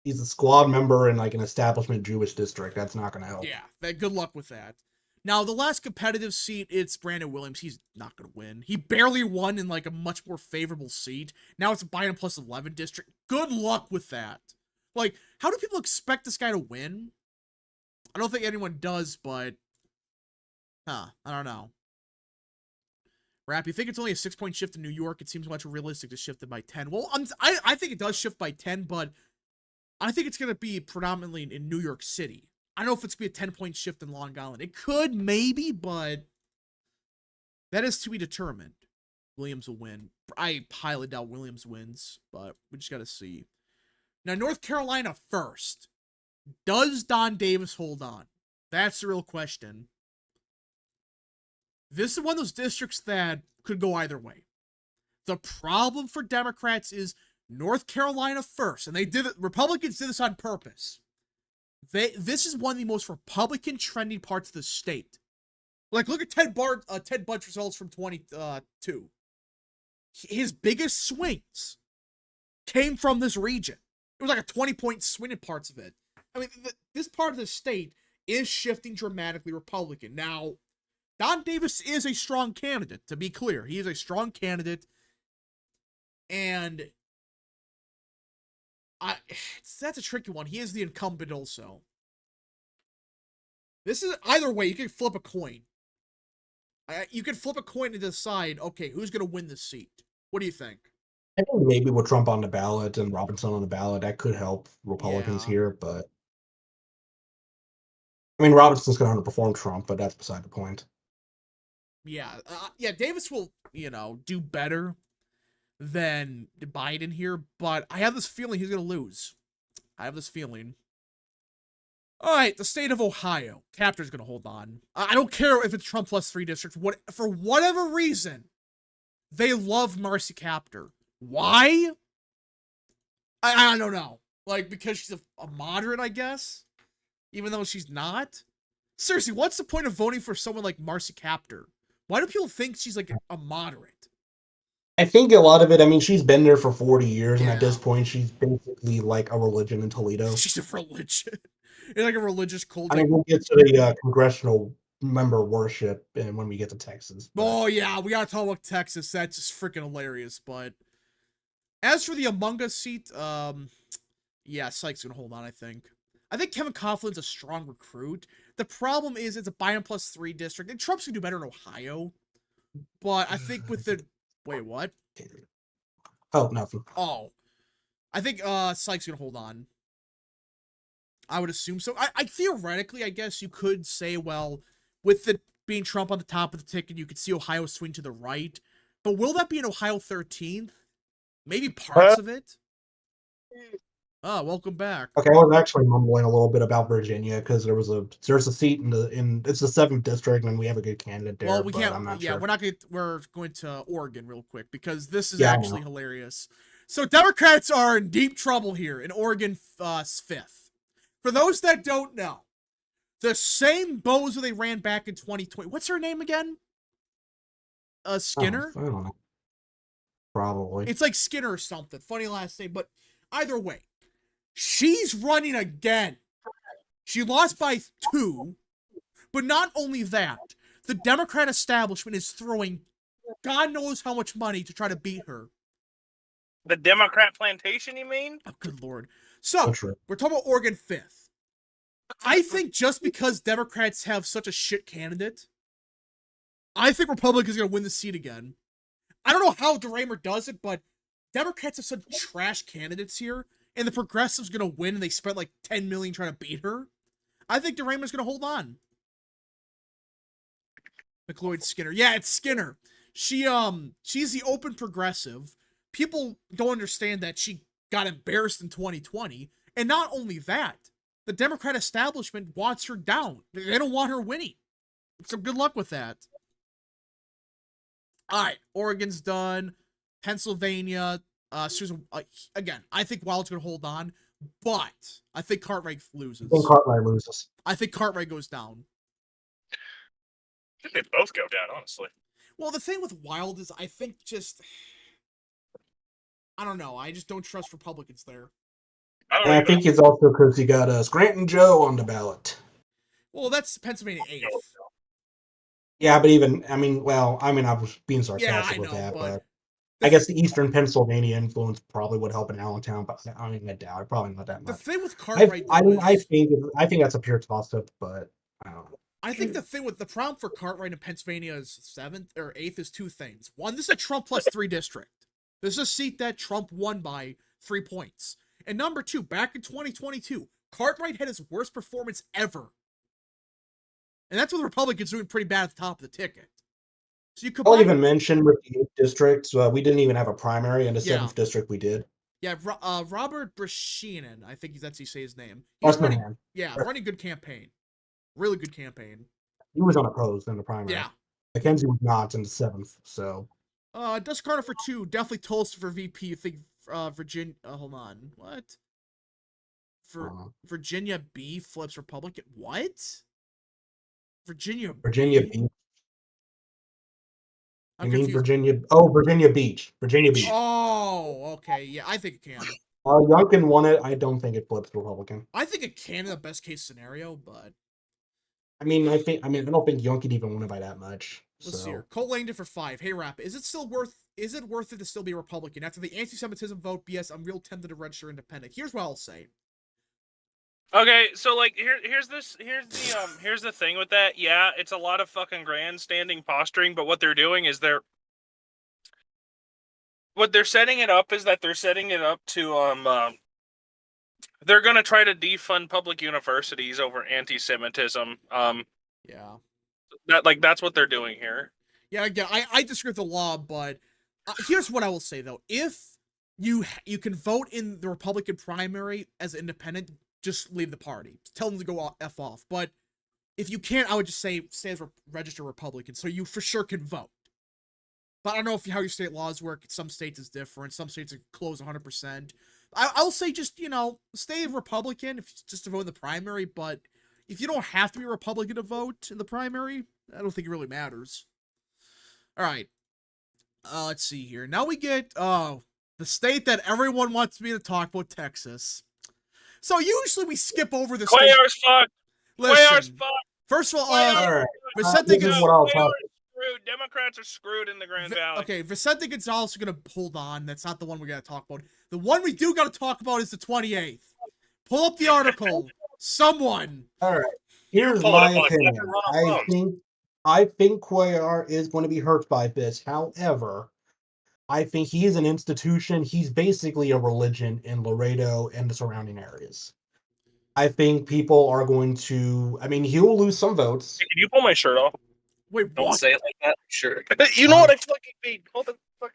he's a squad member in like an establishment Jewish district. That's not going to help. Yeah, good luck with that. Now, the last competitive seat, it's Brandon Williams. He's not going to win. He barely won in like a much more favorable seat. Now it's a Biden plus 11 district. Good luck with that. Like, how do people expect this guy to win? I don't think anyone does, but I don't know. Rap, you think it's only a 6-point shift in New York? It seems much realistic to shift it by 10. Well, I think it does shift by 10, but I think it's going to be predominantly in New York City. I don't know if it's going to be a 10-point shift in Long Island. It could, maybe, but that is to be determined. Williams will win. I highly doubt Williams wins, but we just got to see. Now, North Carolina first. Does Don Davis hold on? That's the real question. This is one of those districts that could go either way. The problem for Democrats is North Carolina first, and they did it. Republicans did this on purpose. This is one of the most Republican trending parts of the state. Like, look at Ted Budd's results from 22. His biggest swings came from this region. It was like a 20-point swing in parts of it. I mean, this part of the state is shifting dramatically Republican. Now, Don Davis is a strong candidate, to be clear. He is a strong candidate. And that's a tricky one. He is the incumbent also. This is, either way, you can flip a coin. You could flip a coin to decide, okay, who's going to win this seat? What do you think? I think maybe with Trump on the ballot and Robinson on the ballot, that could help Republicans Yeah. here. But I mean, Robinson's going to underperform Trump, but that's beside the point. Yeah. Yeah, Davis will, do better than Biden here, but I have this feeling he's going to lose. I have this feeling. All right, the state of Ohio. Captor's going to hold on. I don't care if it's Trump plus 3 districts. For whatever reason, they love Marcy Kaptur. Why? I don't know. Like, because she's a moderate, I guess? Even though she's not? Seriously, what's the point of voting for someone like Marcy Kaptur? Why do people think she's, like, a moderate? I think a lot of it, I mean, she's been there for 40 years, and Yeah. at this point, she's basically like a religion in Toledo. She's a religion. It's like a religious cult. I mean, we'll get to the congressional member worship when we get to Texas. But... Oh, yeah, we gotta talk about Texas. That's just freaking hilarious. But as for the Among Us seat, yeah, Sykes gonna hold on, I think. I think Kevin Coughlin's a strong recruit. The problem is it's a Biden plus 3 district, and Trump's gonna do better in Ohio. But I think with the... Wait, what? Oh, nothing. Oh. I think Sykes gonna hold on. I would assume so. I theoretically, I guess you could say, well, with the being Trump on the top of the ticket, you could see Ohio swing to the right. But will that be in Ohio 13th? Maybe parts of it? Oh, welcome back. Okay, I was actually mumbling a little bit about Virginia because there's a seat in it's the 7th district and we have a good candidate there. Well, we can't. I'm not yeah, sure. we're going to Oregon real quick because this is actually hilarious. So Democrats are in deep trouble here in Oregon 5th. For those that don't know, the same bozo they ran back in 2020. What's her name again? Skinner? I don't know. Probably. It's like Skinner or something. Funny last name, but either way, she's running again. She lost by 2, but not only that, the Democrat establishment is throwing God knows how much money to try to beat her. The Democrat plantation, you mean? Oh, good Lord. So, we're talking about Oregon 5th. I think just because Democrats have such a shit candidate, I think Republicans are going to win the seat again. I don't know how DeRaymer does it, but Democrats have such trash candidates here, and the Progressives going to win, and they spent like $10 million trying to beat her. I think DeRaymer's going to hold on. McLeod Skinner. Yeah, it's Skinner. She's the open progressive. People don't understand that she got embarrassed in 2020. And not only that, the Democrat establishment wants her down. They don't want her winning. So good luck with that. All right, Oregon's done. Pennsylvania. Susan, again, I think Wild's going to hold on, but I think Cartwright loses. I think Cartwright loses. I think Cartwright goes down. I think they both go down, honestly. Well, the thing with Wild is I think I don't know. I just don't trust Republicans there. I think it's also because you got Scranton Joe on the ballot. Well, that's Pennsylvania 8th. Yeah, but I was being sarcastic with that, but I guess the Eastern Pennsylvania influence probably would help in Allentown, but I mean, I doubt it. Probably not that much. The thing with Cartwright, I think that's a pure toss-up, but I don't know. I think the problem for Cartwright in Pennsylvania is 7th or 8th is 2 things. One, this is a Trump plus 3 district. This is a seat that Trump won by 3 points. And number 2, back in 2022, Cartwright had his worst performance ever. And that's with the Republicans doing pretty bad at the top of the ticket. So you I'll even mention with the 8th district, we didn't even have a primary, and the 7th district we did. Yeah, Robert Brashinen, I think that's how you say his name. He's running a good campaign. Really good campaign. He was unopposed in the primary. Yeah. Mackenzie was not in the 7th, so. Dust Carter for 2, definitely Tulsa for VP. You think Virginia? Hold on, what? Virginia B flips Republican. What? Virginia B. I'm confused. Virginia? Oh, Virginia Beach. Virginia Beach. Oh, okay. Yeah, I think it can. Youngkin won it. I don't think it flips Republican. I think it can in the best case scenario, but. I don't think Youngkin even won it by that much. Let's see here. Colt Langdon for 5. Hey, Rap, is it worth it to still be a Republican? After the anti-Semitism vote, BS, I'm real tempted to register independent. Here's what I'll say. Okay, so like here's the thing with that. Yeah, it's a lot of fucking grandstanding posturing, but what they're doing is they're setting it up is that they're setting it up to they're gonna try to defund public universities over anti-Semitism. Yeah. That's what they're doing here. Yeah, again, I disagree with the law, but here's what I will say though: if you can vote in the Republican primary as an independent, just leave the party. Tell them to go f off. But if you can't, I would just say stay as registered Republican, so you for sure can vote. But I don't know how your state laws work. Some states is different. Some states are closed 100%. I'll say just stay Republican if just to vote in the primary. But if you don't have to be a Republican to vote in the primary, I don't think it really matters. All right. Let's see here. Now we get the state that everyone wants me to talk about, Texas. So usually we skip over the state. Cuellar's fucked. Cuellar's fucked. First of all, Right. Vicente This is what I'll talk. Screwed. Democrats are screwed in the Grand Valley. Okay, Vicente Gonzalez is gonna hold on. That's not the one we gotta talk about. The one we do gotta talk about is the 28th. Pull up the article. Someone. All right. Here's my opinion. I think Cuellar is going to be hurt by this. However, I think he is an institution. He's basically a religion in Laredo and the surrounding areas. I think people are going to. I mean, he'll lose some votes. Hey, can you pull my shirt off? Wait, Don't what? say it like that. Sure. You know what I fucking mean. Hold the fuck.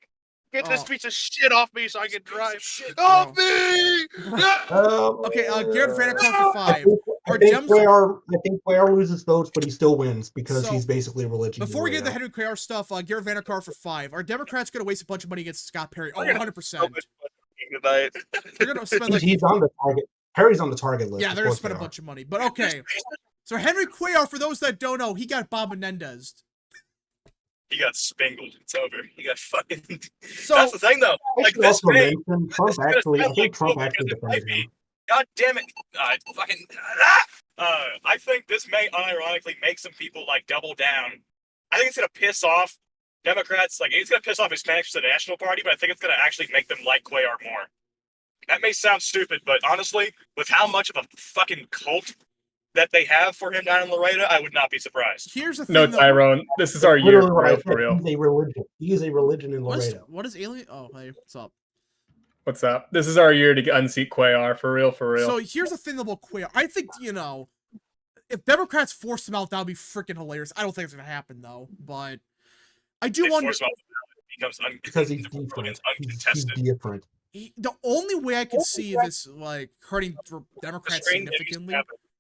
Get this piece of shit off me so I can drive. Shit off me! Okay, Garrett Vanderkamp for 5. I think Cuellar loses votes, but he still wins because he's basically a religion. Before we get the Henry Cuellar stuff, Garrett Vanderkamp for 5. Are Democrats going to waste a bunch of money against Scott Perry? Oh, 100%. They're going to spend like... He's on the target. Perry's on the target list. Yeah, they're going to spend a bunch of money. But okay. So Henry Cuellar, for those that don't know, he got Bob Menendez. He got spangled. It's over. He got fucking. So, that's the thing, though. Like this May, Trump actually defended him. God damn it! Fucking. I think this may unironically make some people like double down. I think it's gonna piss off Democrats. Like it's gonna piss off Hispanics to the National Party, but I think it's gonna actually make them like Cuellar more. That may sound stupid, but honestly, with how much of a fucking cult that they have for him down in Laredo, I would not be surprised. Here's the thing. No, Tyrone, this is our year for real. He's a religion. He is a religion in Laredo. What is alien? Oh, hey, what's up? What's up? This is our year to unseat Cuellar, for real, for real. So here's the thing about Cuellar. I think, if Democrats force him out, that would be freaking hilarious. I don't think it's going to happen, though. But I do wonder... Because he's different. He's different. The only way I can see this, like, hurting Democrats significantly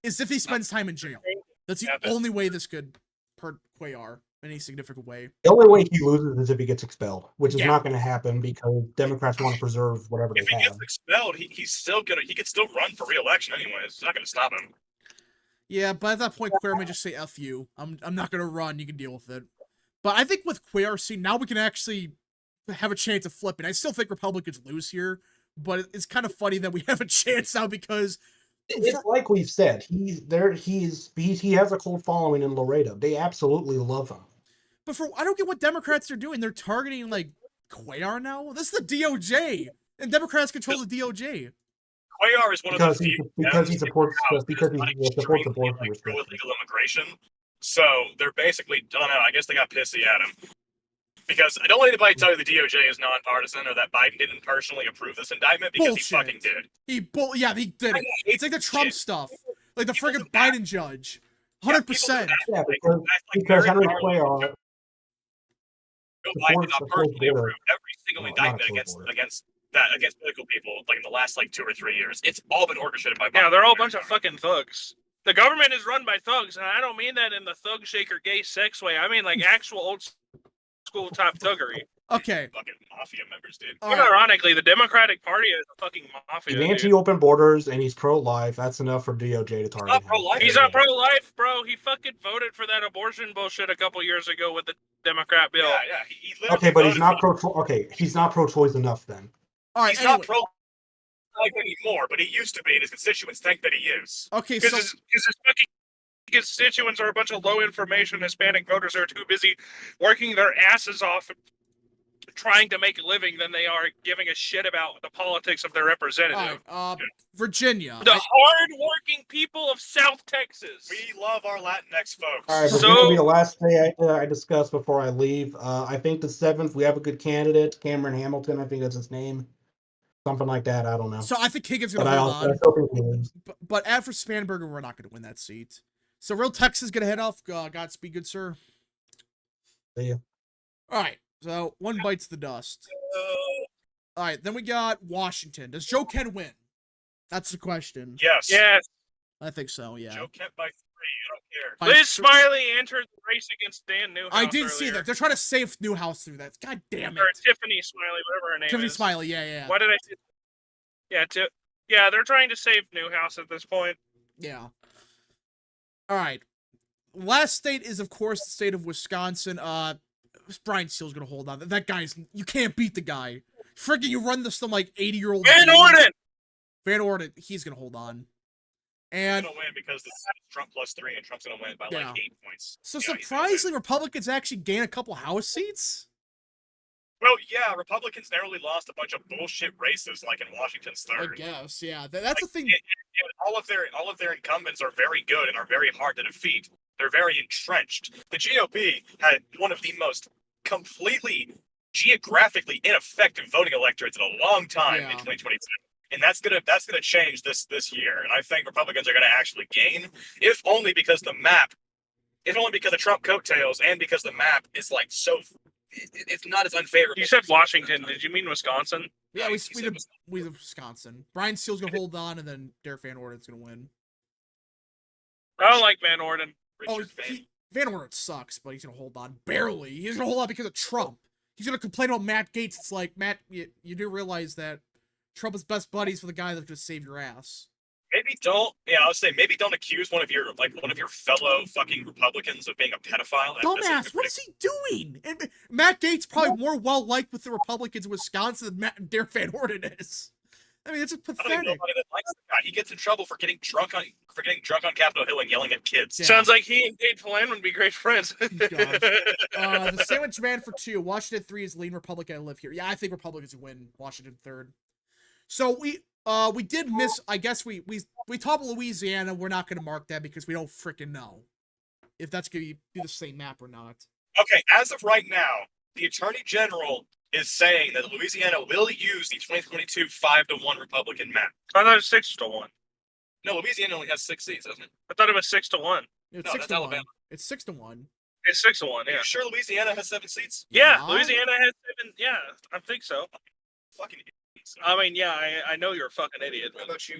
is if he spends time in jail. That's the only way this could hurt Cuellar in any significant way. The only way he loses is if he gets expelled, which is not going to happen because Democrats want to preserve whatever they have. If he gets expelled, he's still gonna. He could still run for re-election anyway. It's not going to stop him. Yeah, but at that point, Cuellar may just say "F you." I'm not going to run. You can deal with it. But I think with Cuellar, now we can actually have a chance of flipping. I still think Republicans lose here, but it's kind of funny that we have a chance now because it's like we've said, he has a cult following in Laredo. They absolutely love him. But I don't get what Democrats are doing. They're targeting like Cuellar now. This is the DOJ, and Democrats control the DOJ. Cuellar is one of the few because he supports abortion illegal immigration. So they're basically, I don't know. I guess they got pissy at him. Because I don't let anybody tell you the DOJ is nonpartisan or that Biden didn't personally approve this indictment because he fucking did. He did it. It's like the Trump stuff. Like the friggin' Biden judge. 100%. Yeah, because Henry Cuellar personally approved every single indictment against political people like in the last 2 or 3 years. It's all been orchestrated by Biden. Yeah, they're all a bunch of fucking thugs. The government is run by thugs, and I don't mean that in the thug shaker gay sex way. I mean like actual old school top thuggery. Okay. Fucking mafia members, dude. Ironically, the Democratic Party is a fucking mafia. He's anti-open borders and he's pro-life. That's enough for DOJ to target him. He's not pro-life, bro. He fucking voted for that abortion bullshit a couple years ago with the Democrat bill. Yeah. He okay, but he's not he's not pro-choice enough then. All right, he's not pro-life anymore, but he used to be, and his constituents think that he is. Okay, because his fucking constituents are a bunch of low information Hispanic voters who are too busy working their asses off trying to make a living than they are giving a shit about the politics of their representative. All right, Virginia. The hard-working people of South Texas. We love our Latinx folks. All right, So- Virginia will be the last day I discuss before I leave. I think the 7th, we have a good candidate, Cameron Hamilton. I think that's his name. Something like that. I don't know. So I think Higgins But gonna I hold also I on. still think he wins. But after Spanberger, we're not gonna win that seat. So real Texas gonna head off. Godspeed, good sir. See ya. All right. So one bites the dust. All right. Then we got Washington. Does Joe Kent win? That's the question. Yes. Yes. I think so. Yeah. Joe Kent by 3. I don't care. By Liz th- Smiley entered the race against Dan Newhouse. I did see earlier. that. They're trying to save Newhouse through that. God damn it. Or Tiffany Smiley, whatever her name Tiffany is. Smiley. Yeah. Why did I say? Yeah, they're trying to save Newhouse at this point. Yeah. All right. Last state is, of course, the state of Wisconsin. Brian Steele's gonna hold on. That guy's, you can't beat the guy. Friggin', you run this some like 80-year-old. Van Orden! Van Orden, he's gonna hold on. He's And gonna win because the Trump plus 3, and Trump's gonna win by Yeah. like 8 points. so Yeah, he's gonna win. surprisingly, Republicans actually gain a couple House seats. Well, yeah, Republicans narrowly lost a bunch of bullshit races, like in Washington's I 3rd. guess, yeah. That's the thing. And all of their incumbents are very good and are very hard to defeat. They're very entrenched. The GOP had one of the most completely geographically ineffective voting electorates in a long time Yeah. in 2022. And that's gonna change this year. And I think Republicans are gonna actually gain, if only because of Trump coattails and because the map is like so. It's not as unfavorable. You said Washington. Did you mean Wisconsin? Yeah, No, we he said did Wisconsin. Brian Steele's gonna hold on, and then Derek Van Orden's gonna win. I don't like Van Orden. Richard Van. Van Orden sucks, but he's gonna hold on barely. He's gonna hold on because of Trump. He's gonna complain about Matt Gaetz. It's like, Matt, you do realize that Trump is best buddies with the guy that's gonna save your ass. Maybe don't. Yeah, I would say maybe don't accuse one of your fellow fucking Republicans of being a pedophile. Dumbass, what is he doing? And Matt Gaetz probably more well liked with the Republicans in Wisconsin than Derek Van Orden is. I mean, it's just I don't even know pathetic. anybody that likes the guy. He gets in trouble for getting drunk on Capitol Hill and yelling at kids. Yeah. Sounds like he and Dave Phelan would be great friends. Gosh. The sandwich man for 2. Washington 3 is lean Republican. I live here. Yeah, I think Republicans win. Washington 3rd. So we did miss. I guess we talked Louisiana. We're not going to mark that because we don't freaking know if that's going to be the same map or not. Okay, as of right now, the Attorney General is saying that Louisiana will use the 2022 5-1 Republican map. I thought it was 6-1. No, Louisiana only has 6 seats, doesn't it? I thought it was 6-1. It's No, 6 that's to 1. Alabama. It's 6 to 1. It's 6-1. Are Yeah. you sure Louisiana has 7 seats? Yeah, Yeah. Louisiana has 7. Yeah, I think so. Fucking idiots. I mean, yeah, I know you're a fucking idiot. How about you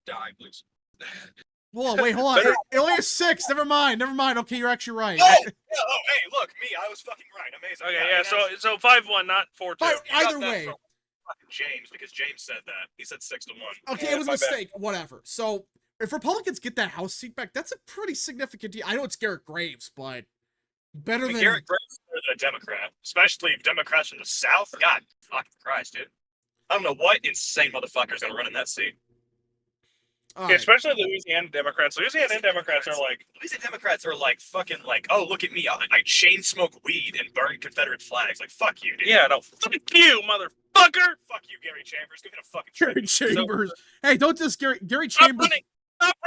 die, please? Hold on, wait, hold on. It only has 6. Never mind. Okay, you're actually right. Oh, yeah, hey, look, me, I was fucking right. Amazing. Okay, Yeah, yeah. So 5-1, not 4-2. But You got either that way. from fucking James, because James said that. He said 6-1. Okay, Yeah, it was a my bad. mistake. Whatever. So if Republicans get that House seat back, that's a pretty significant deal. I know it's Garrett Graves, but better I mean, than Garrett Graves is better than a Democrat, especially if Democrats from the South. God fucking Christ, dude. I don't know what insane motherfucker's gonna run in that seat. All Yeah, right. especially Louisiana Democrats. Louisiana Democrats are like, Louisiana Democrats are like fucking like, oh, look at me, I chain smoke weed and burn Confederate flags. Like, fuck you, dude. yeah, no, fuck you, motherfucker. Fuck you, Gary Chambers. Give me a fucking Gary treadmill. Chambers. Hey, don't diss Gary Stop Chambers.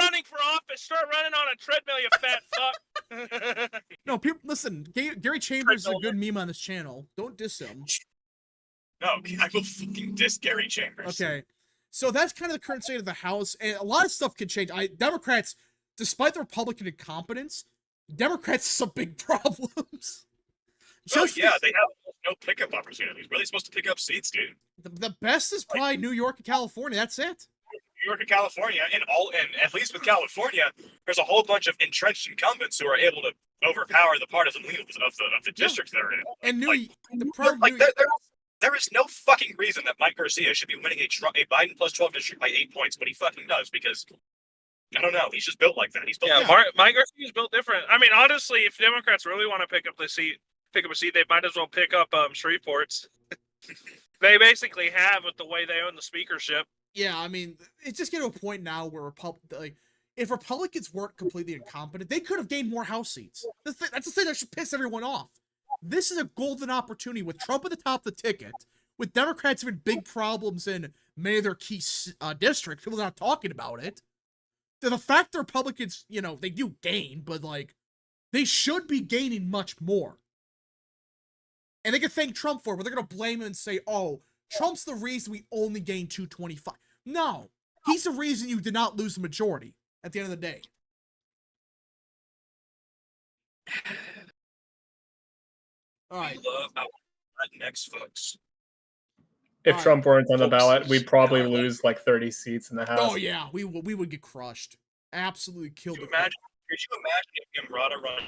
running for office. Start running on a treadmill, you fat fuck. No, people listen. Gary Chambers is a good meme on this channel. Don't diss him. No, I will fucking diss Gary Chambers. Okay. So that's kind of the current state of the House, and a lot of stuff could change. Democrats, despite the Republican incompetence, Democrats have some big problems. Oh, yeah, they have no pickup opportunities. Where are they supposed to pick up seats, dude? The best is probably New York and California. That's it. New York and California, and at least with California, there's a whole bunch of entrenched incumbents who are able to overpower the partisan lead of the districts they're in. And the Like, problem. there is no fucking reason that Mike Garcia should be winning a Biden plus 12 district by 8 points, but he fucking does because I don't know. He's just built like that. He's built. Yeah, like Mike Garcia's built different. I mean, honestly, if Democrats really want to pick up a seat, they might as well pick up Shreveport's. They basically have with the way they own the speakership. Yeah, I mean, it's just getting to a point now where if Republicans weren't completely incompetent, they could have gained more House seats. That's the thing that should piss everyone off. this is a golden opportunity with Trump at the top of the ticket, with Democrats having big problems in many of their key districts. People are not talking about it. The fact the Republicans, you know, they do gain, but, like, they should be gaining much more. And they can thank Trump for it, but they're going to blame him and say, oh, Trump's the reason we only gained 225. No, he's the reason you did not lose the majority at the end of the day. All right. We love our next folks. If Alright. Trump weren't on the Folks, ballot, we'd probably yeah. lose like 30 seats in the House. Oh, yeah, we would get crushed. Absolutely killed. Could you imagine if Imrata run?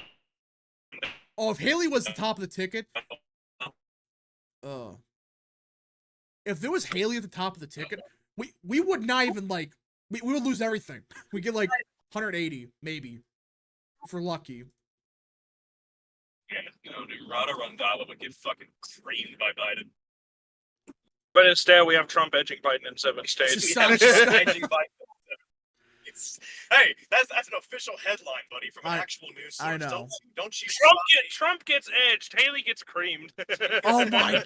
Oh, if Haley was the top of the ticket, if there was Haley at the top of the ticket, we would not even, like, we would lose everything. We get like 180 maybe, if we're lucky. Yeah, you know, Imrata Randhawa would get fucking creamed by Biden. But instead, we have Trump edging Biden in 7 states. Just Yeah, sounds- edging Biden. Hey, that's an official headline, buddy, from an actual news source. I know. Don't you? Trump gets edged. Haley gets creamed. Oh my!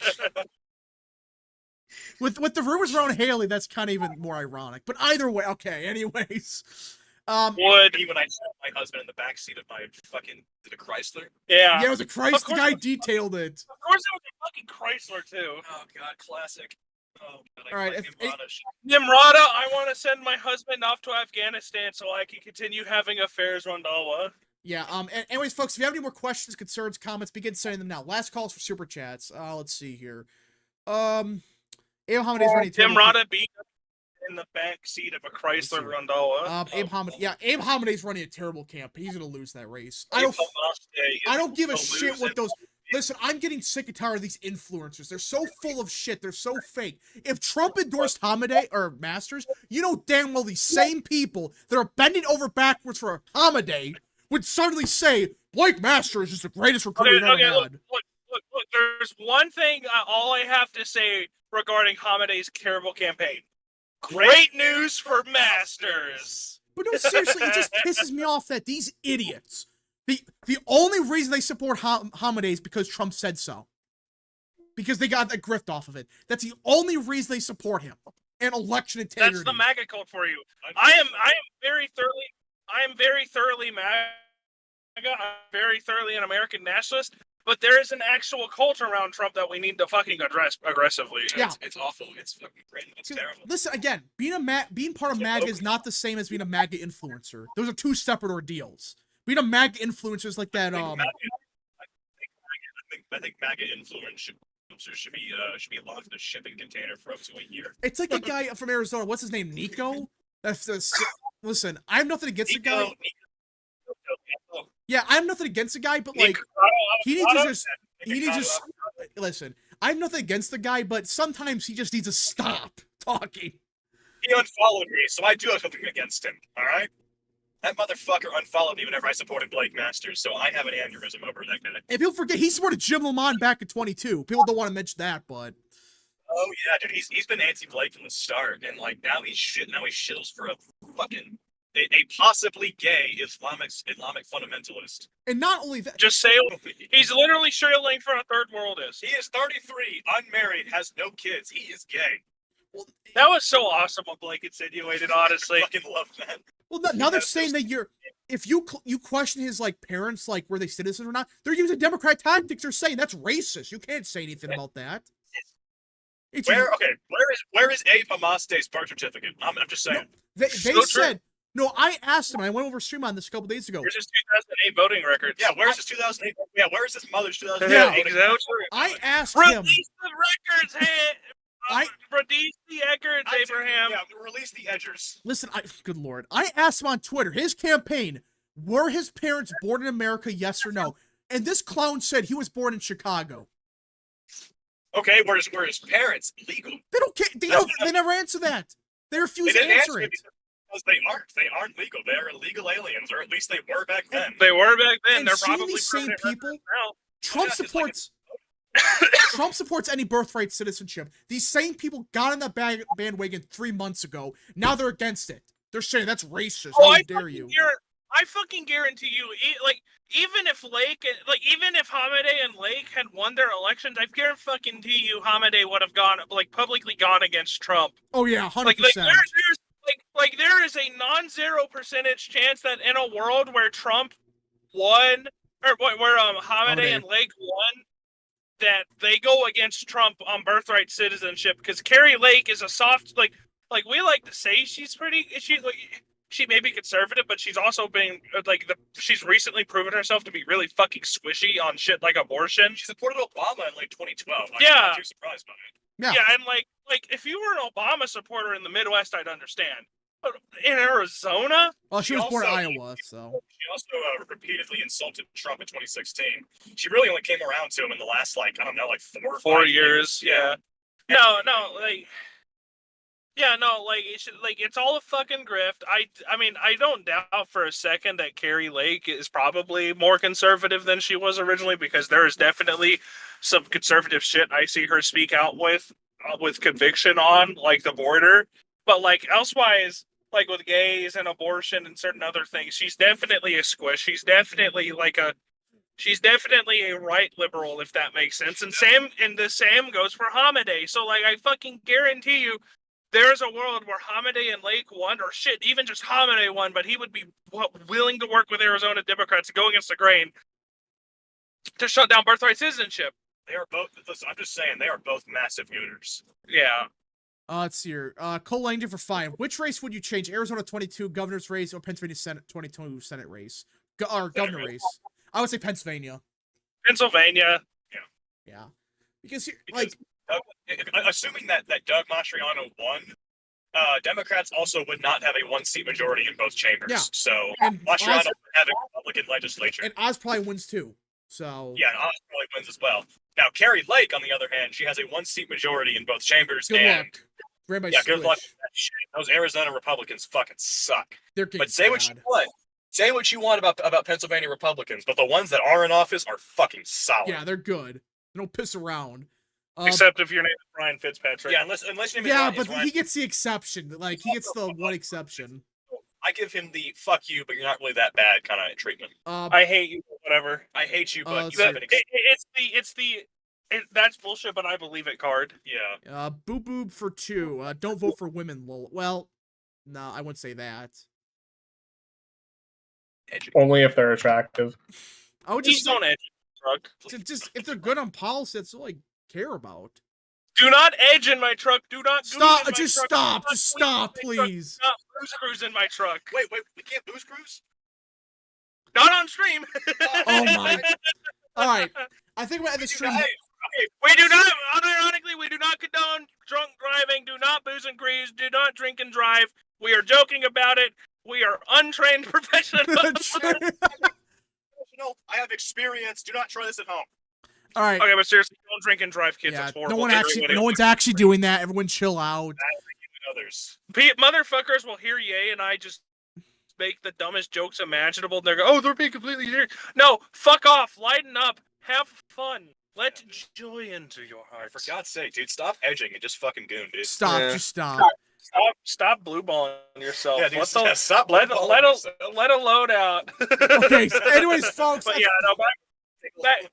With the rumors around Haley, that's kind of even more ironic. But either way, okay. Anyways, Would. Me when I saw my husband in the backseat of my fucking Chrysler. Yeah. yeah, it was a Christ. Of The course guy it was- detailed it. Of course, it was a fucking Chrysler too. Oh god, classic. Oh god, All right, like if- Imrata shit. Nimrata, I want to send my husband off to Afghanistan so I can continue having affairs, Randhawa. Yeah. Anyways, folks, if you have any more questions, concerns, comments, begin sending them now. Last calls for super chats. Let's see here. Ayo Hamaday's running. Nimrata beat in the back seat of a Chrysler Randhawa. Abe Hamaday's running a terrible camp. He's gonna lose that race. I don't give a shit what those. Listen, I'm getting sick and tired of these influencers. They're so full of shit. They're so fake. If Trump endorsed Hamadeh or Masters, you know damn well these same people that are bending over backwards for Hamadeh would suddenly say Blake Masters is the greatest recruiter we've ever had. Look. There's one thing all I have to say regarding Hamadeh's terrible campaign. Great news for Masters. But no, seriously, it just pisses me off that these idiots. The only reason they support Hamadeh is because Trump said so. Because they got that grift off of it. That's the only reason they support him. And election integrity. That's the MAGA cult for you. I am very thoroughly MAGA. I'm very thoroughly an American nationalist. But there is an actual cult around Trump that we need to fucking address aggressively. Yeah. It's awful. It's fucking great. It's terrible. Listen, again, being part of MAGA is not the same as being a MAGA influencer. Those are two separate ordeals. Being a MAGA influencer is like that. I think MAGA influencers should be locked in a shipping container for up to a year. It's like the guy from Arizona. What's his name? Nico. Listen, I have nothing against the guy. Yeah, I have nothing against the guy, but like he needs to just listen. I have nothing against the guy, but sometimes he just needs to stop talking. He unfollowed me, so I do have something against him. All right. That motherfucker unfollowed me whenever I supported Blake Masters, so I have an aneurysm over that guy. And people forget he supported Jim Lamont back in 22. People don't want to mention that, but oh yeah, dude, he's been anti-Blake from the start, and like now he's shills for a fucking a possibly gay Islamic fundamentalist. and not only that, Just say he's literally shilling for a third worldist. He is 33, unmarried, has no kids. He is gay. That was so awesome what Blake insinuated, honestly. I fucking love that. well, now they're saying that if you question his like parents, like were they citizens or not, they're using Democrat tactics. They're saying that's racist. You can't say anything about that. It's Where is Abe Hamadeh's birth certificate? I'm just saying. They So said no. I asked him. I went over stream on this a couple days ago. Here's his 2008 voting record. Yeah, where's his 2008? Yeah, where is his mother's 2008? Yeah, exactly. I asked him. Release the records, release the records, Abraham. Yeah, release the edgers. Listen, good lord. I asked him on Twitter, his campaign, were his parents born in America, yes or no? And this clown said he was born in Chicago. Okay, where's his parents? Legal. They don't care. They never answer that. They refuse They to didn't answer it. because they aren't legal. They are illegal aliens, or at least they were back then. They were back then. And They're seeing probably these same permanent people, residents now. Trump Yeah, just supports Trump supports any birthright citizenship. These same people got on that bandwagon 3 months ago. Now they're against it. They're saying that's racist. Oh, How dare you? I fucking guarantee you, even if Hamadeh and Lake had won their elections, I guarantee you Hamadeh would have publicly gone against Trump. Oh yeah, 100%. There is a non-zero percentage chance that in a world where Trump won, or where Hamadeh and Lake won, that they go against Trump on birthright citizenship, because Carrie Lake is a soft, we like to say she may be conservative, but she's also been she's recently proven herself to be really fucking squishy on shit like abortion. She supported Obama in 2012. I'm not too surprised by it. Yeah. Yeah, and if you were an Obama supporter in the Midwest, I'd understand. But in Arizona, well, she was born in Iowa, so she also repeatedly insulted Trump in 2016. She really only came around to him in the last 4 years. Yeah. It's all a fucking grift. I mean, I don't doubt for a second that Carrie Lake is probably more conservative than she was originally, because there is definitely some conservative shit I see her speak out with conviction on, like the border. But elsewise, with gays and abortion and certain other things, she's definitely a squish. She's definitely a right liberal, if that makes sense. And the same goes for Hamadeh. So I fucking guarantee you, there's a world where Hamadeh and Lake won, or shit, even just Hamadeh won, but he would be willing to work with Arizona Democrats to go against the grain to shut down birthright citizenship. They are both. Listen, I'm just saying, they are both massive hooters. Yeah. Let's see here. Cole Langdon for 5. Which race would you change? Arizona 22 governor's race or Pennsylvania Senate 22 Senate race? Governor race. I would say Pennsylvania. Pennsylvania. Yeah. Because assuming that Doug Mastriano won, Democrats also would not have a 1-seat majority in both chambers. Yeah. So And Mastriano Oz, would have a Republican legislature. And Oz probably wins too. So yeah, and Oz probably wins as well. Now Carrie Lake, on the other hand, she has a 1-seat majority in both chambers. Good luck. Good luck with that shit. Those Arizona Republicans fucking suck. But say what you want. Say what you want about Pennsylvania Republicans, but the ones that are in office are fucking solid. Yeah, they're good. They don't piss around. Except if your name is Brian Fitzpatrick. Yeah, unless your name is Ryan, but Ryan. he gets the exception. He gets the one exception. I give him the "fuck you, but you're not really that bad" kind of treatment. I hate you, whatever. I hate you, but you have an that's bullshit, but I believe it card. Yeah. Boob boob for 2. Don't vote for women, lol. Well, no, I wouldn't say that. Only if they're attractive. I would just don't edge truck. Just if they're good on policy, that's all I care about. Do not edge in my truck. Do not stop. In my just truck. stop. Just stop, please. Do not booze cruise in my truck. Wait, we can't booze cruise? Not on stream. Oh my. All right. I think we're at the stream. We do not, unironically, we do not condone drunk driving. Do not booze and cruise. Do not drink and drive. We are joking about it. We are untrained professionals. I have experience. Do not try this at home. All right. Okay, but seriously, don't drink and drive, kids. Yeah, That's horrible. no one's actually doing that. Everyone chill out. Others. Motherfuckers will hear Ye and I just make the dumbest jokes imaginable. They're going, they're being completely serious. No, fuck off. Lighten up. Have fun. Let joy into your heart. For God's sake, dude, stop edging and just fucking goon, dude. Just stop. Stop blue balling yourself. Yeah, dude, stop let a load out. Okay. Anyways, folks. But yeah, no.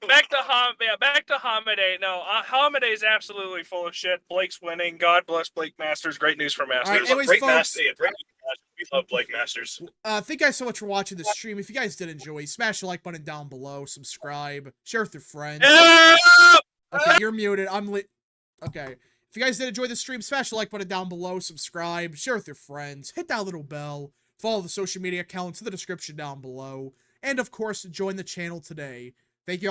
Back to Hamadeh. No, Hamadeh is absolutely full of shit. Blake's winning. God bless Blake Masters. Great news for Masters. All right, anyways, great folks, Masters. We love Blake Masters. Thank you guys so much for watching the stream. If you guys did enjoy, smash the like button down below, subscribe, share with your friends. Okay, you're muted. Okay. If you guys did enjoy the stream, smash the like button down below, subscribe, share with your friends, hit that little bell, follow the social media accounts in the description down below, and of course, join the channel today.